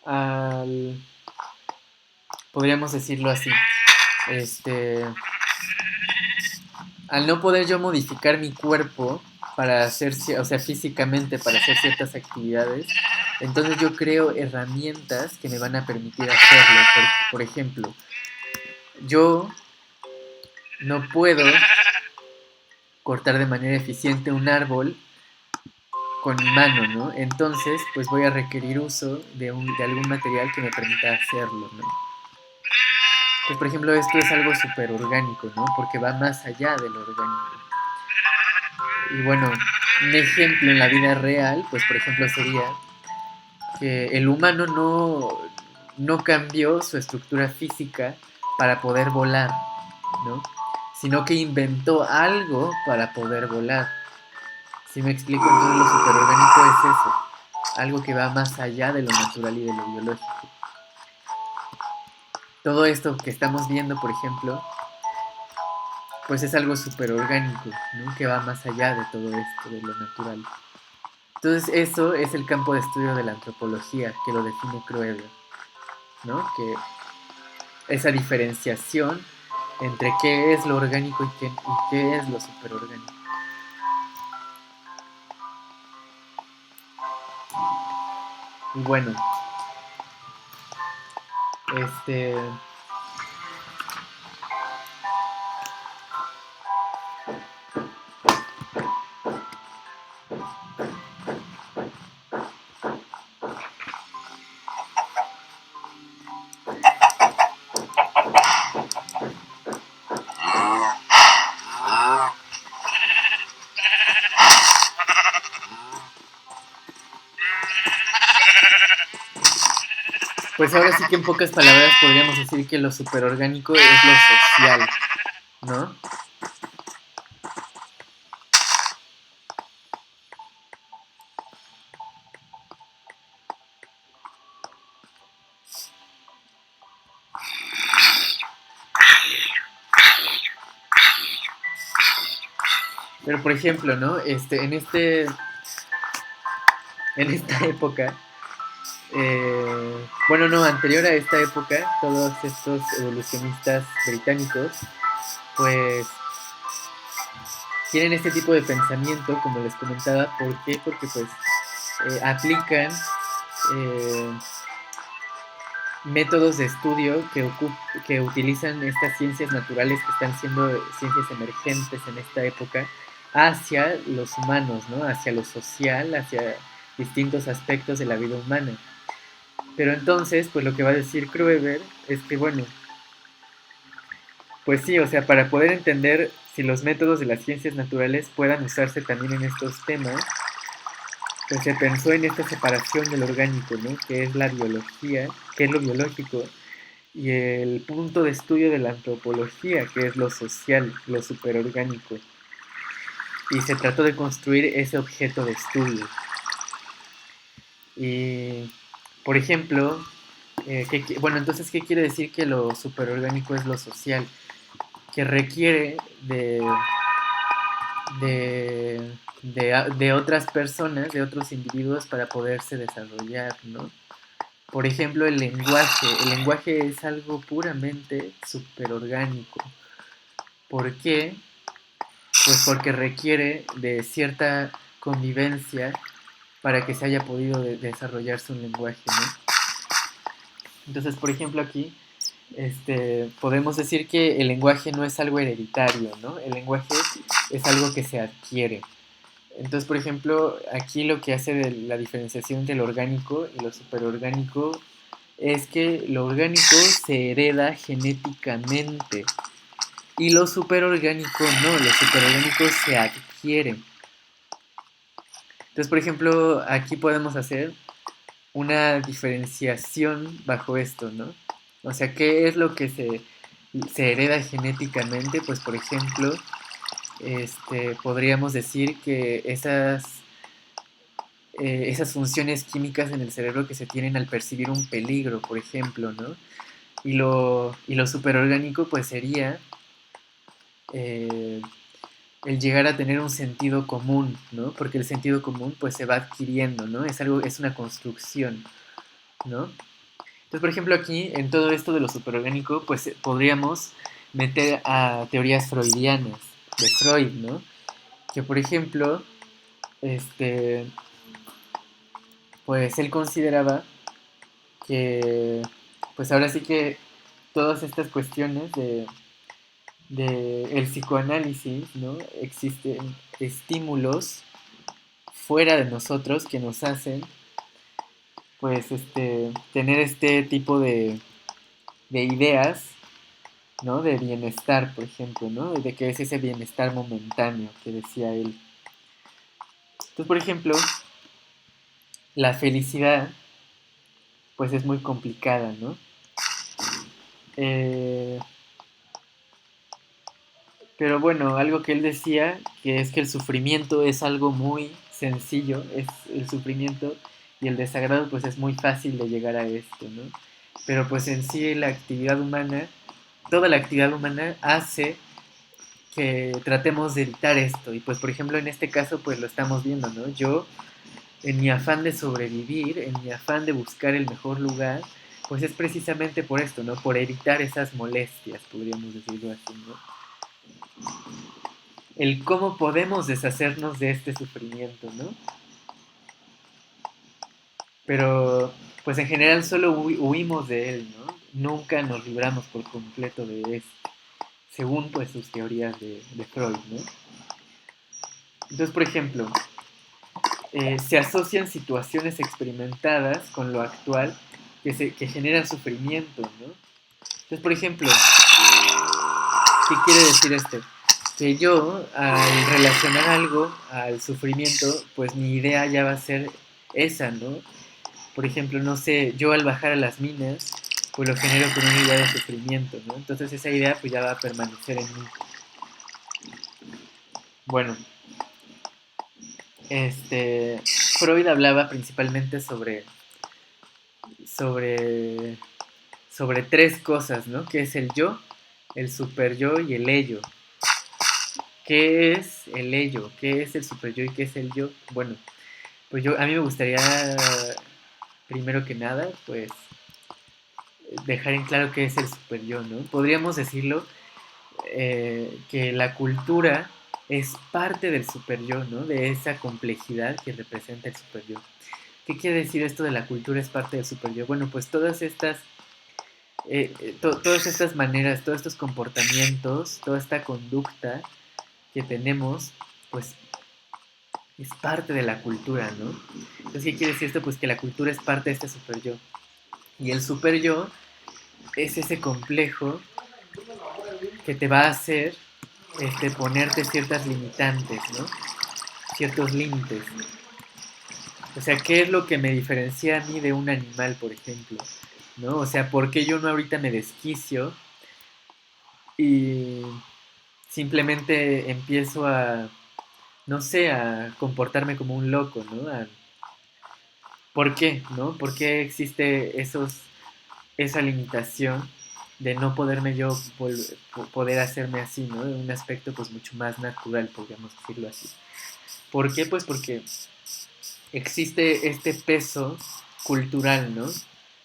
Speaker 1: al, podríamos decirlo así, este, al no poder yo modificar mi cuerpo para hacer, o sea, físicamente para hacer ciertas actividades, entonces yo creo herramientas que me van a permitir hacerlo. Por ejemplo, yo no puedo cortar de manera eficiente un árbol con mi mano, ¿no? Entonces, pues voy a requerir uso de algún material que me permita hacerlo, ¿no? Pues, por ejemplo, esto es algo súper orgánico, ¿no? Porque va más allá de lo orgánico. Y bueno, un ejemplo en la vida real, pues por ejemplo sería que el humano no cambió su estructura física para poder volar, ¿no? Sino que inventó algo para poder volar. Si me explico, entonces lo superorgánico es eso, algo que va más allá de lo natural y de lo biológico. Todo esto que estamos viendo, por ejemplo, pues es algo superorgánico, ¿no? Que va más allá de todo esto, de lo natural. Entonces eso es el campo de estudio de la antropología, que lo define Kroeber, ¿no? Que esa diferenciación entre qué es lo orgánico y qué es lo superorgánico. Y bueno, este, pues ahora sí que en pocas palabras podríamos decir que lo superorgánico es lo social, ¿no? Pero por ejemplo, ¿no? En esta época, bueno, no, anterior a esta época, todos estos evolucionistas británicos, pues tienen este tipo de pensamiento, como les comentaba. ¿Por qué? Porque pues aplican eh, métodos de estudio que utilizan estas ciencias naturales que están siendo ciencias emergentes en esta época, hacia los humanos, ¿no? Hacia lo social, hacia distintos aspectos de la vida humana. Pero entonces, pues lo que va a decir Krueber es que, bueno, pues sí, o sea, para poder entender si los métodos de las ciencias naturales puedan usarse también en estos temas, pues se pensó en esta separación del orgánico, ¿no? Que es la biología, que es lo biológico, y el punto de estudio de la antropología, que es lo social, lo superorgánico. Y se trató de construir ese objeto de estudio. Y, por ejemplo, bueno, entonces, ¿qué quiere decir que lo superorgánico es lo social? Que requiere de otras personas, de otros individuos para poderse desarrollar, ¿no? Por ejemplo, el lenguaje. El lenguaje es algo puramente superorgánico. ¿Por qué? Pues porque requiere de cierta convivencia para que se haya podido desarrollarse un lenguaje, ¿no? Entonces, por ejemplo, aquí podemos decir que el lenguaje no es algo hereditario, ¿no? El lenguaje es algo que se adquiere. Entonces, por ejemplo, aquí lo que hace de la diferenciación entre lo orgánico y lo superorgánico es que lo orgánico se hereda genéticamente y lo superorgánico no, lo superorgánico se adquiere. Entonces, por ejemplo, aquí podemos hacer una diferenciación bajo esto, ¿no? O sea, ¿qué es lo que se hereda genéticamente? Pues, por ejemplo, podríamos decir que esas funciones químicas en el cerebro que se tienen al percibir un peligro, por ejemplo, ¿no? Y lo superorgánico, pues sería eh, el llegar a tener un sentido común, ¿no? Porque el sentido común, pues se va adquiriendo, ¿no? Es una construcción, ¿no? Entonces, por ejemplo, aquí, en todo esto de lo superorgánico, pues podríamos meter a teorías freudianas, de Freud, ¿no? Que, por ejemplo, este, pues él consideraba que, pues ahora sí que todas estas cuestiones de el psicoanálisis, ¿no? Existen estímulos fuera de nosotros que nos hacen, pues, tener este tipo de ideas, ¿no? De bienestar, por ejemplo, ¿no? De que es ese bienestar momentáneo que decía él. Entonces, por ejemplo, la felicidad, pues es muy complicada, ¿no? Eh, pero bueno, algo que él decía, que es que el sufrimiento es algo muy sencillo, es el sufrimiento y el desagrado pues es muy fácil de llegar a esto, ¿no? Pero pues en sí la actividad humana, toda la actividad humana hace que tratemos de evitar esto. Y pues por ejemplo en este caso pues lo estamos viendo, ¿no? Yo en mi afán de sobrevivir, en mi afán de buscar el mejor lugar, pues es precisamente por esto, ¿no? Por evitar esas molestias, podríamos decirlo así, ¿no? El cómo podemos deshacernos de este sufrimiento, ¿no? Pero pues en general solo huimos de él, ¿no? Nunca nos libramos por completo de esto, según pues sus teorías de Freud, ¿no? Entonces, por ejemplo, se asocian situaciones experimentadas con lo actual que generan sufrimiento, ¿no? Entonces, por ejemplo, ¿qué quiere decir esto? Que yo, al relacionar algo al sufrimiento, pues mi idea ya va a ser esa, ¿no? Por ejemplo, no sé, yo al bajar a las minas, pues lo genero con una idea de sufrimiento, ¿no? Entonces esa idea pues ya va a permanecer en mí. Bueno, Freud hablaba principalmente sobre, sobre tres cosas, ¿no? Que es el yo, el super yo y el ello. ¿Qué es el ello? ¿Qué es el super yo y qué es el yo? Bueno, pues a mí me gustaría, primero que nada, pues dejar en claro qué es el super yo, ¿no? Podríamos decirlo que la cultura es parte del super yo, ¿no? De esa complejidad que representa el super yo. ¿Qué quiere decir esto de la cultura es parte del super yo? Bueno, pues todas estas maneras, todos estos comportamientos, toda esta conducta que tenemos, pues es parte de la cultura, ¿no? Entonces, ¿qué quiere decir esto? Pues que la cultura es parte de este super yo. Y el super yo es ese complejo que te va a hacer ponerte ciertas limitantes, ¿no? Ciertos límites. O sea, ¿qué es lo que me diferencia a mí de un animal, por ejemplo? ¿No? O sea, ¿por qué yo no ahorita me desquicio y simplemente empiezo a, no sé, a comportarme como un loco, ¿no? ¿Por qué, no? ¿Por qué existe esa limitación de no poderme yo poder hacerme así, ¿no? De un aspecto pues mucho más natural, podríamos decirlo así. ¿Por qué? Pues porque existe este peso cultural, ¿no?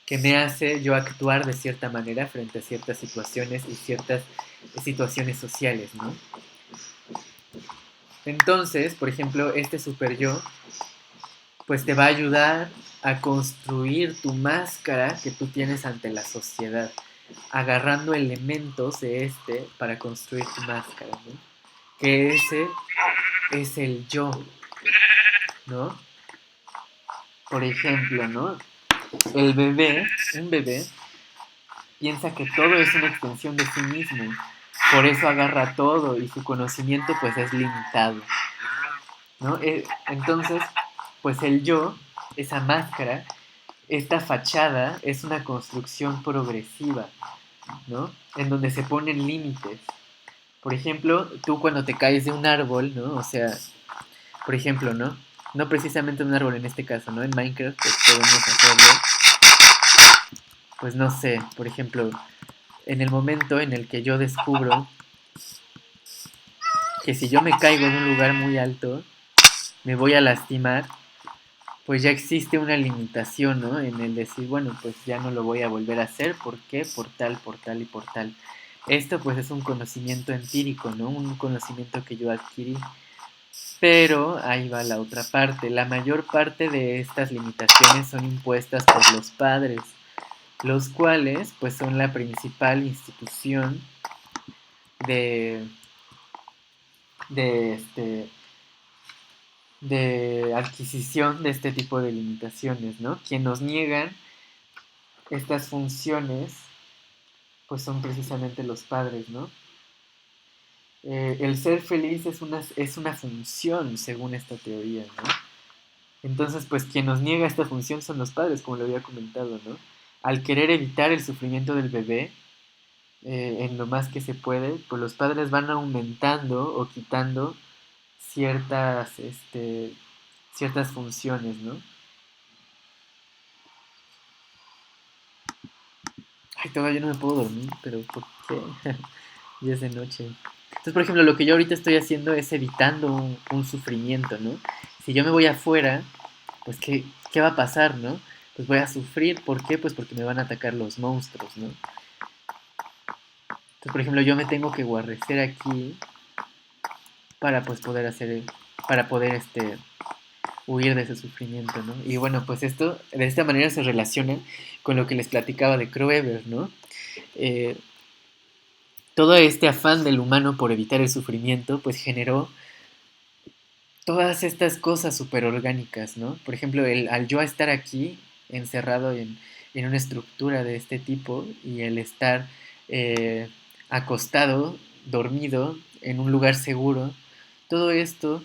Speaker 1: Que me hace yo actuar de cierta manera frente a ciertas situaciones y ciertas situaciones sociales, ¿no? Entonces, por ejemplo, este super yo, pues te va a ayudar a construir tu máscara que tú tienes ante la sociedad, agarrando elementos de para construir tu máscara, ¿no? Que ese es el yo, ¿no? Por ejemplo, ¿no? El bebé, un bebé, piensa que todo es una extensión de sí mismo. Por eso agarra todo y su conocimiento pues es limitado, ¿no? Entonces, pues el yo, esa máscara, esta fachada es una construcción progresiva, ¿no? En donde se ponen límites. Por ejemplo, tú cuando te caes de un árbol, ¿no? O sea, por ejemplo, ¿no? No precisamente un árbol en este caso, ¿no? En Minecraft pues podemos hacerlo, pues no sé, por ejemplo, en el momento en el que yo descubro que si yo me caigo de un lugar muy alto, me voy a lastimar, pues ya existe una limitación, ¿no? En el decir, bueno, pues ya no lo voy a volver a hacer, ¿por qué? Por tal y por tal. Esto pues es un conocimiento empírico, ¿no? Un conocimiento que yo adquirí. Pero ahí va la otra parte. La mayor parte de estas limitaciones son impuestas por los padres, los cuales pues son la principal institución de, de, de adquisición de este tipo de limitaciones, ¿no? Quien nos niegan estas funciones pues son precisamente los padres, ¿no? El ser feliz es una función según esta teoría, ¿no? Entonces, pues quien nos niega esta función son los padres, como lo había comentado, ¿no? Al querer evitar el sufrimiento del bebé, en lo más que se puede, pues los padres van aumentando o quitando ciertas, ciertas funciones, ¿no? Ay, todavía no me puedo dormir, pero ¿por qué? Ya es de noche. Entonces, por ejemplo, lo que yo ahorita estoy haciendo es evitando un sufrimiento, ¿no? Si yo me voy afuera, pues ¿qué va a pasar, no? Pues voy a sufrir, ¿por qué? Pues porque me van a atacar los monstruos, ¿no? Entonces, por ejemplo, yo me tengo que guarrecer aquí para pues poder hacer, para poder huir de ese sufrimiento, ¿no? Y bueno, pues esto de esta manera se relaciona con lo que les platicaba de Kroeber, ¿no? Eh, Todo este afán del humano por evitar el sufrimiento, pues generó todas estas cosas súper orgánicas, ¿no? Por ejemplo, al yo estar aquí, encerrado en una estructura de este tipo, y el estar eh, acostado, dormido, en un lugar seguro, todo esto,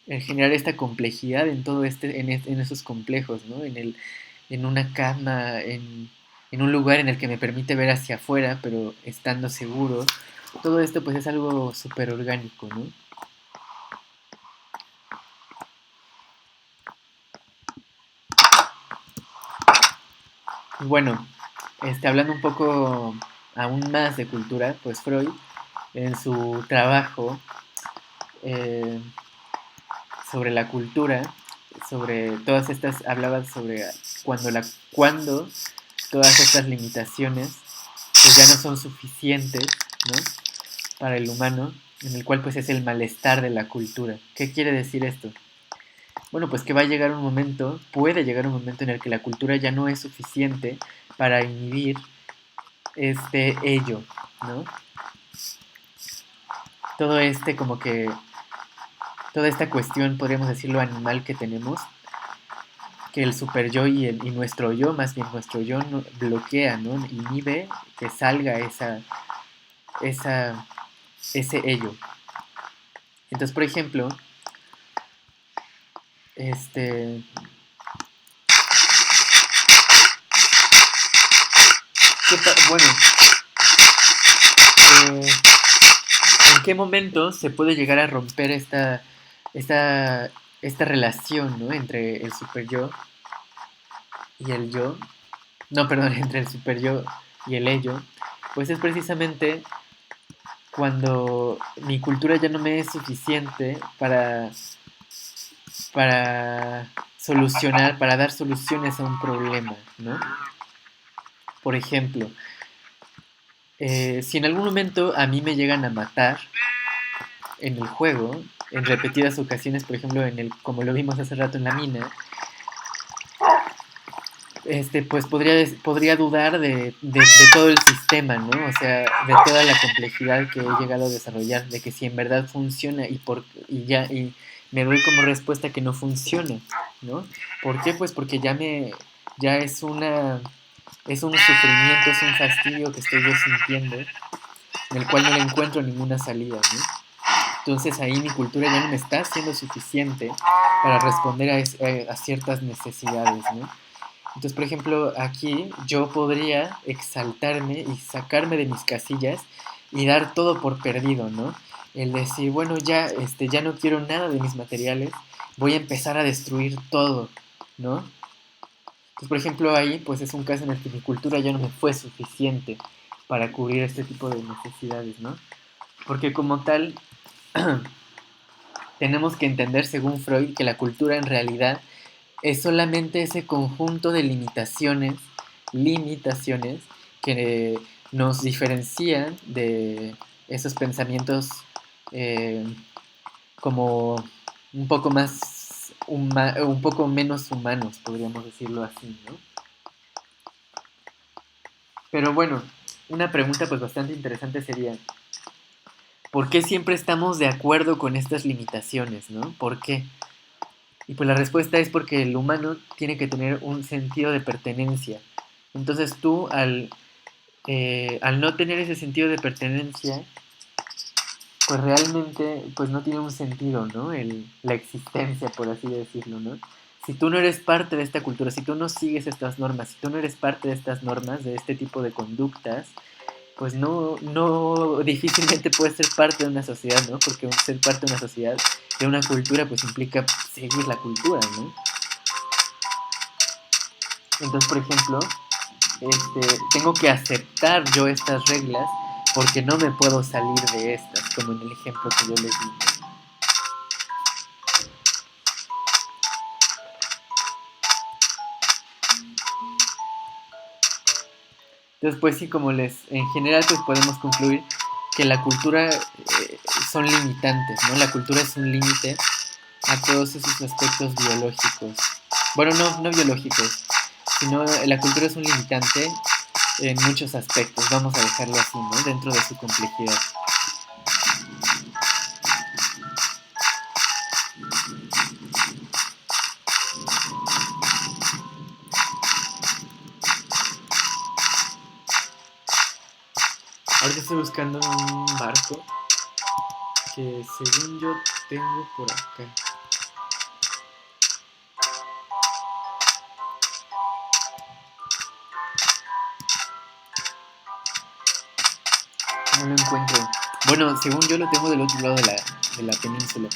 Speaker 1: el generar esta complejidad en todo en esos complejos, ¿no? En una cama, en un lugar en el que me permite ver hacia afuera, pero estando seguro, todo esto pues es algo súper orgánico, ¿no? Bueno, hablando un poco aún más de cultura, pues Freud en su trabajo eh, sobre la cultura, sobre todas estas, hablaba sobre cuando todas estas limitaciones pues ya no son suficientes, ¿no? Para el humano, en el cual pues es el malestar de la cultura. ¿Qué quiere decir esto? Bueno, pues que va a llegar un momento, puede llegar un momento en el que la cultura ya no es suficiente para inhibir ello, ¿no? Todo como que toda esta cuestión, podríamos decirlo, animal que tenemos, que el super yo y nuestro yo, más bien nuestro yo, bloquea, ¿no? Inhibe que salga esa, ese ello. Entonces, por ejemplo, este, bueno, eh, ¿en qué momento se puede llegar a romper esta, esta relación, ¿no? Entre el super yo y el yo? No, perdón, entre el super yo y el ello. Pues es precisamente cuando mi cultura ya no me es suficiente para solucionar, para dar soluciones a un problema, ¿no? Por ejemplo, si en algún momento a mí me llegan a matar en el juego, en repetidas ocasiones, por ejemplo, como lo vimos hace rato en la mina, pues podría dudar de todo el sistema, ¿no? O sea, de toda la complejidad que he llegado a desarrollar, de que si en verdad funciona y me doy como respuesta que no funciona, ¿no? ¿Por qué? Pues porque ya es es un sufrimiento, es un fastidio que estoy yo sintiendo, en el cual no le encuentro ninguna salida, ¿no? Entonces ahí mi cultura ya no me está siendo suficiente para responder a ciertas necesidades, ¿no? Entonces, por ejemplo, aquí yo podría exaltarme y sacarme de mis casillas y dar todo por perdido, ¿no? El decir, bueno, ya, ya no quiero nada de mis materiales, voy a empezar a destruir todo, ¿no? Entonces, por ejemplo, ahí, pues es un caso en el que mi cultura ya no me fue suficiente para cubrir este tipo de necesidades, ¿no? Porque como tal, tenemos que entender, según Freud, que la cultura en realidad es solamente ese conjunto de limitaciones que nos diferencian de esos pensamientos eh, como un poco un poco menos humanos, podríamos decirlo así, ¿no? Pero bueno, una pregunta pues bastante interesante sería, ¿por qué siempre estamos de acuerdo con estas limitaciones, ¿no? ¿Por qué? Y pues la respuesta es porque el humano tiene que tener un sentido de pertenencia. Entonces tú, al no tener ese sentido de pertenencia, pues realmente pues no tiene un sentido, ¿no? La existencia, por así decirlo, ¿no? Si tú no eres parte de esta cultura, si tú no sigues estas normas, si tú no eres parte de estas normas, de este tipo de conductas, pues no difícilmente puedes ser parte de una sociedad, ¿no? Porque ser parte de una sociedad, de una cultura, pues implica seguir la cultura, ¿no? Entonces, por ejemplo, tengo que aceptar yo estas reglas porque no me puedo salir de estas, como en el ejemplo que yo les di. Entonces, pues sí, en general, pues podemos concluir que la cultura son limitantes, ¿no? La cultura es un límite a todos esos aspectos biológicos. Bueno, no biológicos, sino la cultura es un limitante en muchos aspectos, vamos a dejarlo así, ¿no? Dentro de su complejidad. Ahorita estoy buscando un barco que según yo tengo por acá. No lo encuentro. Bueno, según yo lo tengo del otro lado de la península.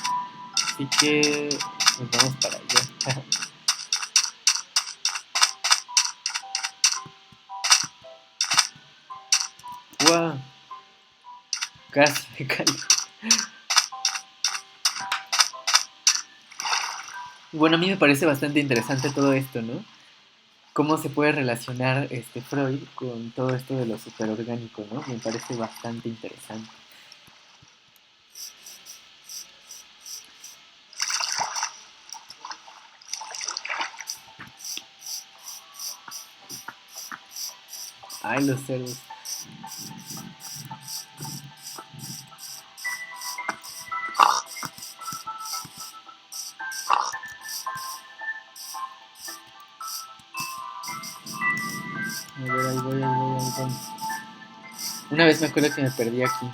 Speaker 1: Así que nos vamos para allá. ¡Wow! Casi me caigo. Bueno, a mí me parece bastante interesante todo esto, ¿no? Cómo se puede relacionar Freud con todo esto de lo superorgánico, ¿no? Me parece bastante interesante. Ay, los cerdos. Una vez me acuerdo que me perdí aquí,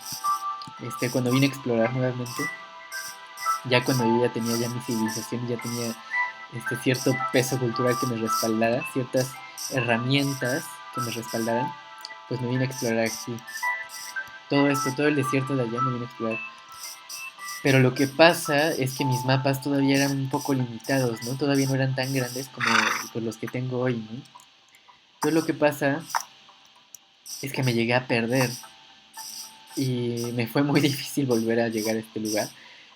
Speaker 1: cuando vine a explorar nuevamente, ya cuando yo ya tenía ya mi civilización, ya tenía cierto peso cultural que me respaldara, ciertas herramientas que me respaldaran, pues me vine a explorar aquí. Todo esto, todo el desierto de allá me vine a explorar. Pero lo que pasa es que mis mapas todavía eran un poco limitados, ¿no? Todavía no eran tan grandes como pues, los que tengo hoy, ¿no? Entonces lo que pasa es que me llegué a perder y me fue muy difícil volver a llegar a este lugar.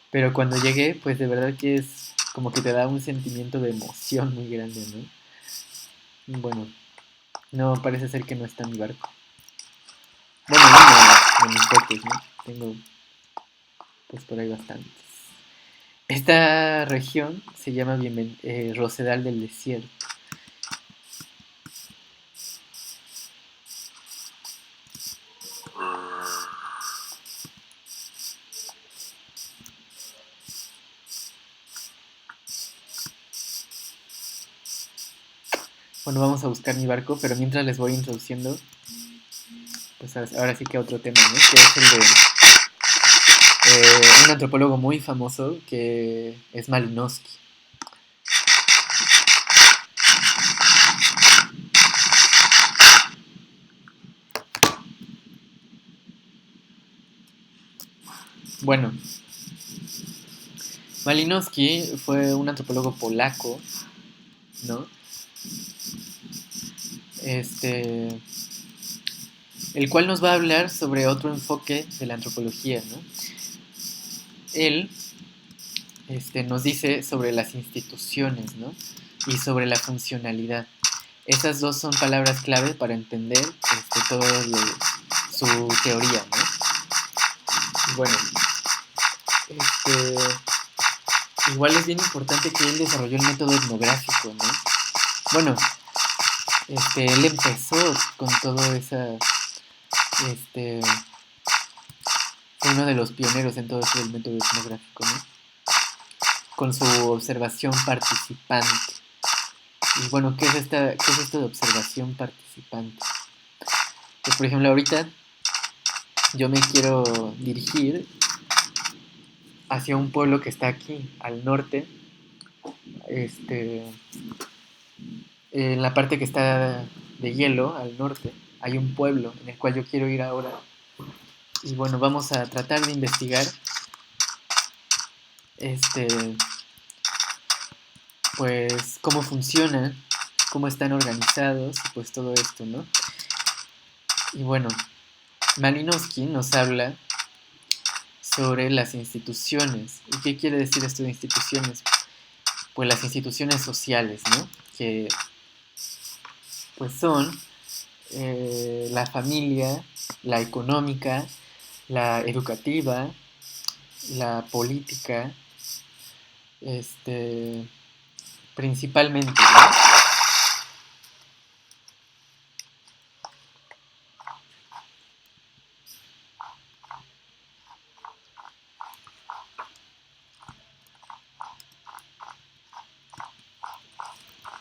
Speaker 1: Pero cuando llegué, pues de verdad que es como que te da un sentimiento de emoción muy grande, ¿no? Bueno, no, parece ser que no está mi barco. Bueno, uno de mis botes, ¿no? Tengo pues por ahí bastantes. Esta región se llama Rosedal del Desierto. Bueno, vamos a buscar mi barco, pero mientras les voy introduciendo, pues ahora sí que otro tema, ¿no? Que es el de un antropólogo muy famoso que es Malinowski. Bueno, Malinowski fue un antropólogo polaco, ¿no? El cual nos va a hablar sobre otro enfoque de la antropología, ¿no? Él nos dice sobre las instituciones, ¿no? Y sobre la funcionalidad. Esas dos son palabras clave para entender todo su teoría, ¿no? Bueno, igual es bien importante que él desarrolló el método etnográfico, ¿no? Bueno, él empezó con todo esa, fue uno de los pioneros en todo eso del método etnográfico, ¿no? Con su observación participante. Y bueno, ¿qué es esto de observación participante? Pues por ejemplo, ahorita yo me quiero dirigir hacia un pueblo que está aquí, al norte, en la parte que está de hielo, al norte, hay un pueblo en el cual yo quiero ir ahora. Y bueno, vamos a tratar de investigar pues cómo funcionan, cómo están organizados y pues todo esto, ¿no? Y bueno, Malinowski nos habla sobre las instituciones. ¿Y qué quiere decir esto de instituciones? Pues las instituciones sociales, ¿no? Que pues son la familia, la económica, la educativa, la política, principalmente, ¿no?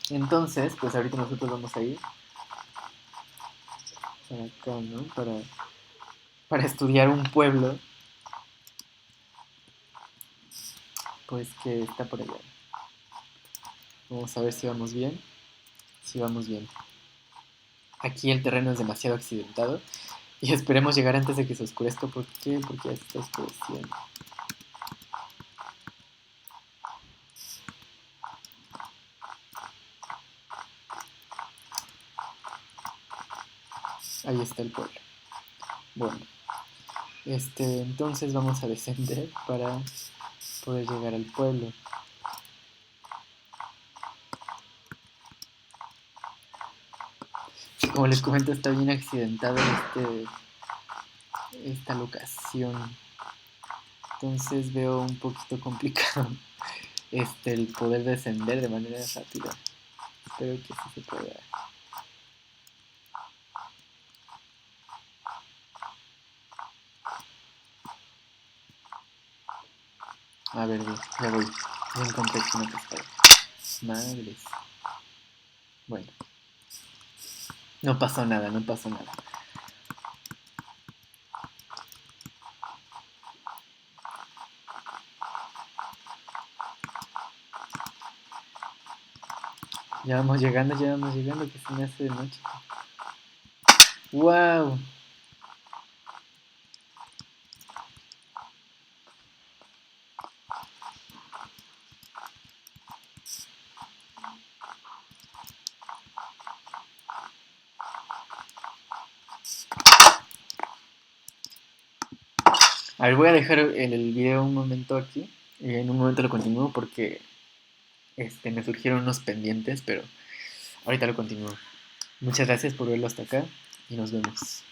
Speaker 1: Entonces, pues ahorita nosotros vamos a ir para acá, ¿no? Para estudiar un pueblo, pues que está por allá. Vamos a ver si vamos bien. Si vamos bien. Aquí el terreno es demasiado accidentado y esperemos llegar antes de que se oscurezca. ¿Por qué? Porque ya se está oscureciendo. Ahí está el pueblo. Bueno, entonces vamos a descender para poder llegar al pueblo. Como les comento, está bien accidentado esta locación. Entonces veo un poquito complicado el poder descender de manera rápida. Espero que sí se pueda. A ver, ya voy. Ya encontré aquí una cascada. Madres. Bueno. No pasó nada, no pasó nada. Ya vamos llegando, que se me hace de noche. ¡Wow! A ver, voy a dejar el video un momento aquí y en un momento lo continúo porque me surgieron unos pendientes, pero ahorita lo continúo. Muchas gracias por verlo hasta acá y nos vemos.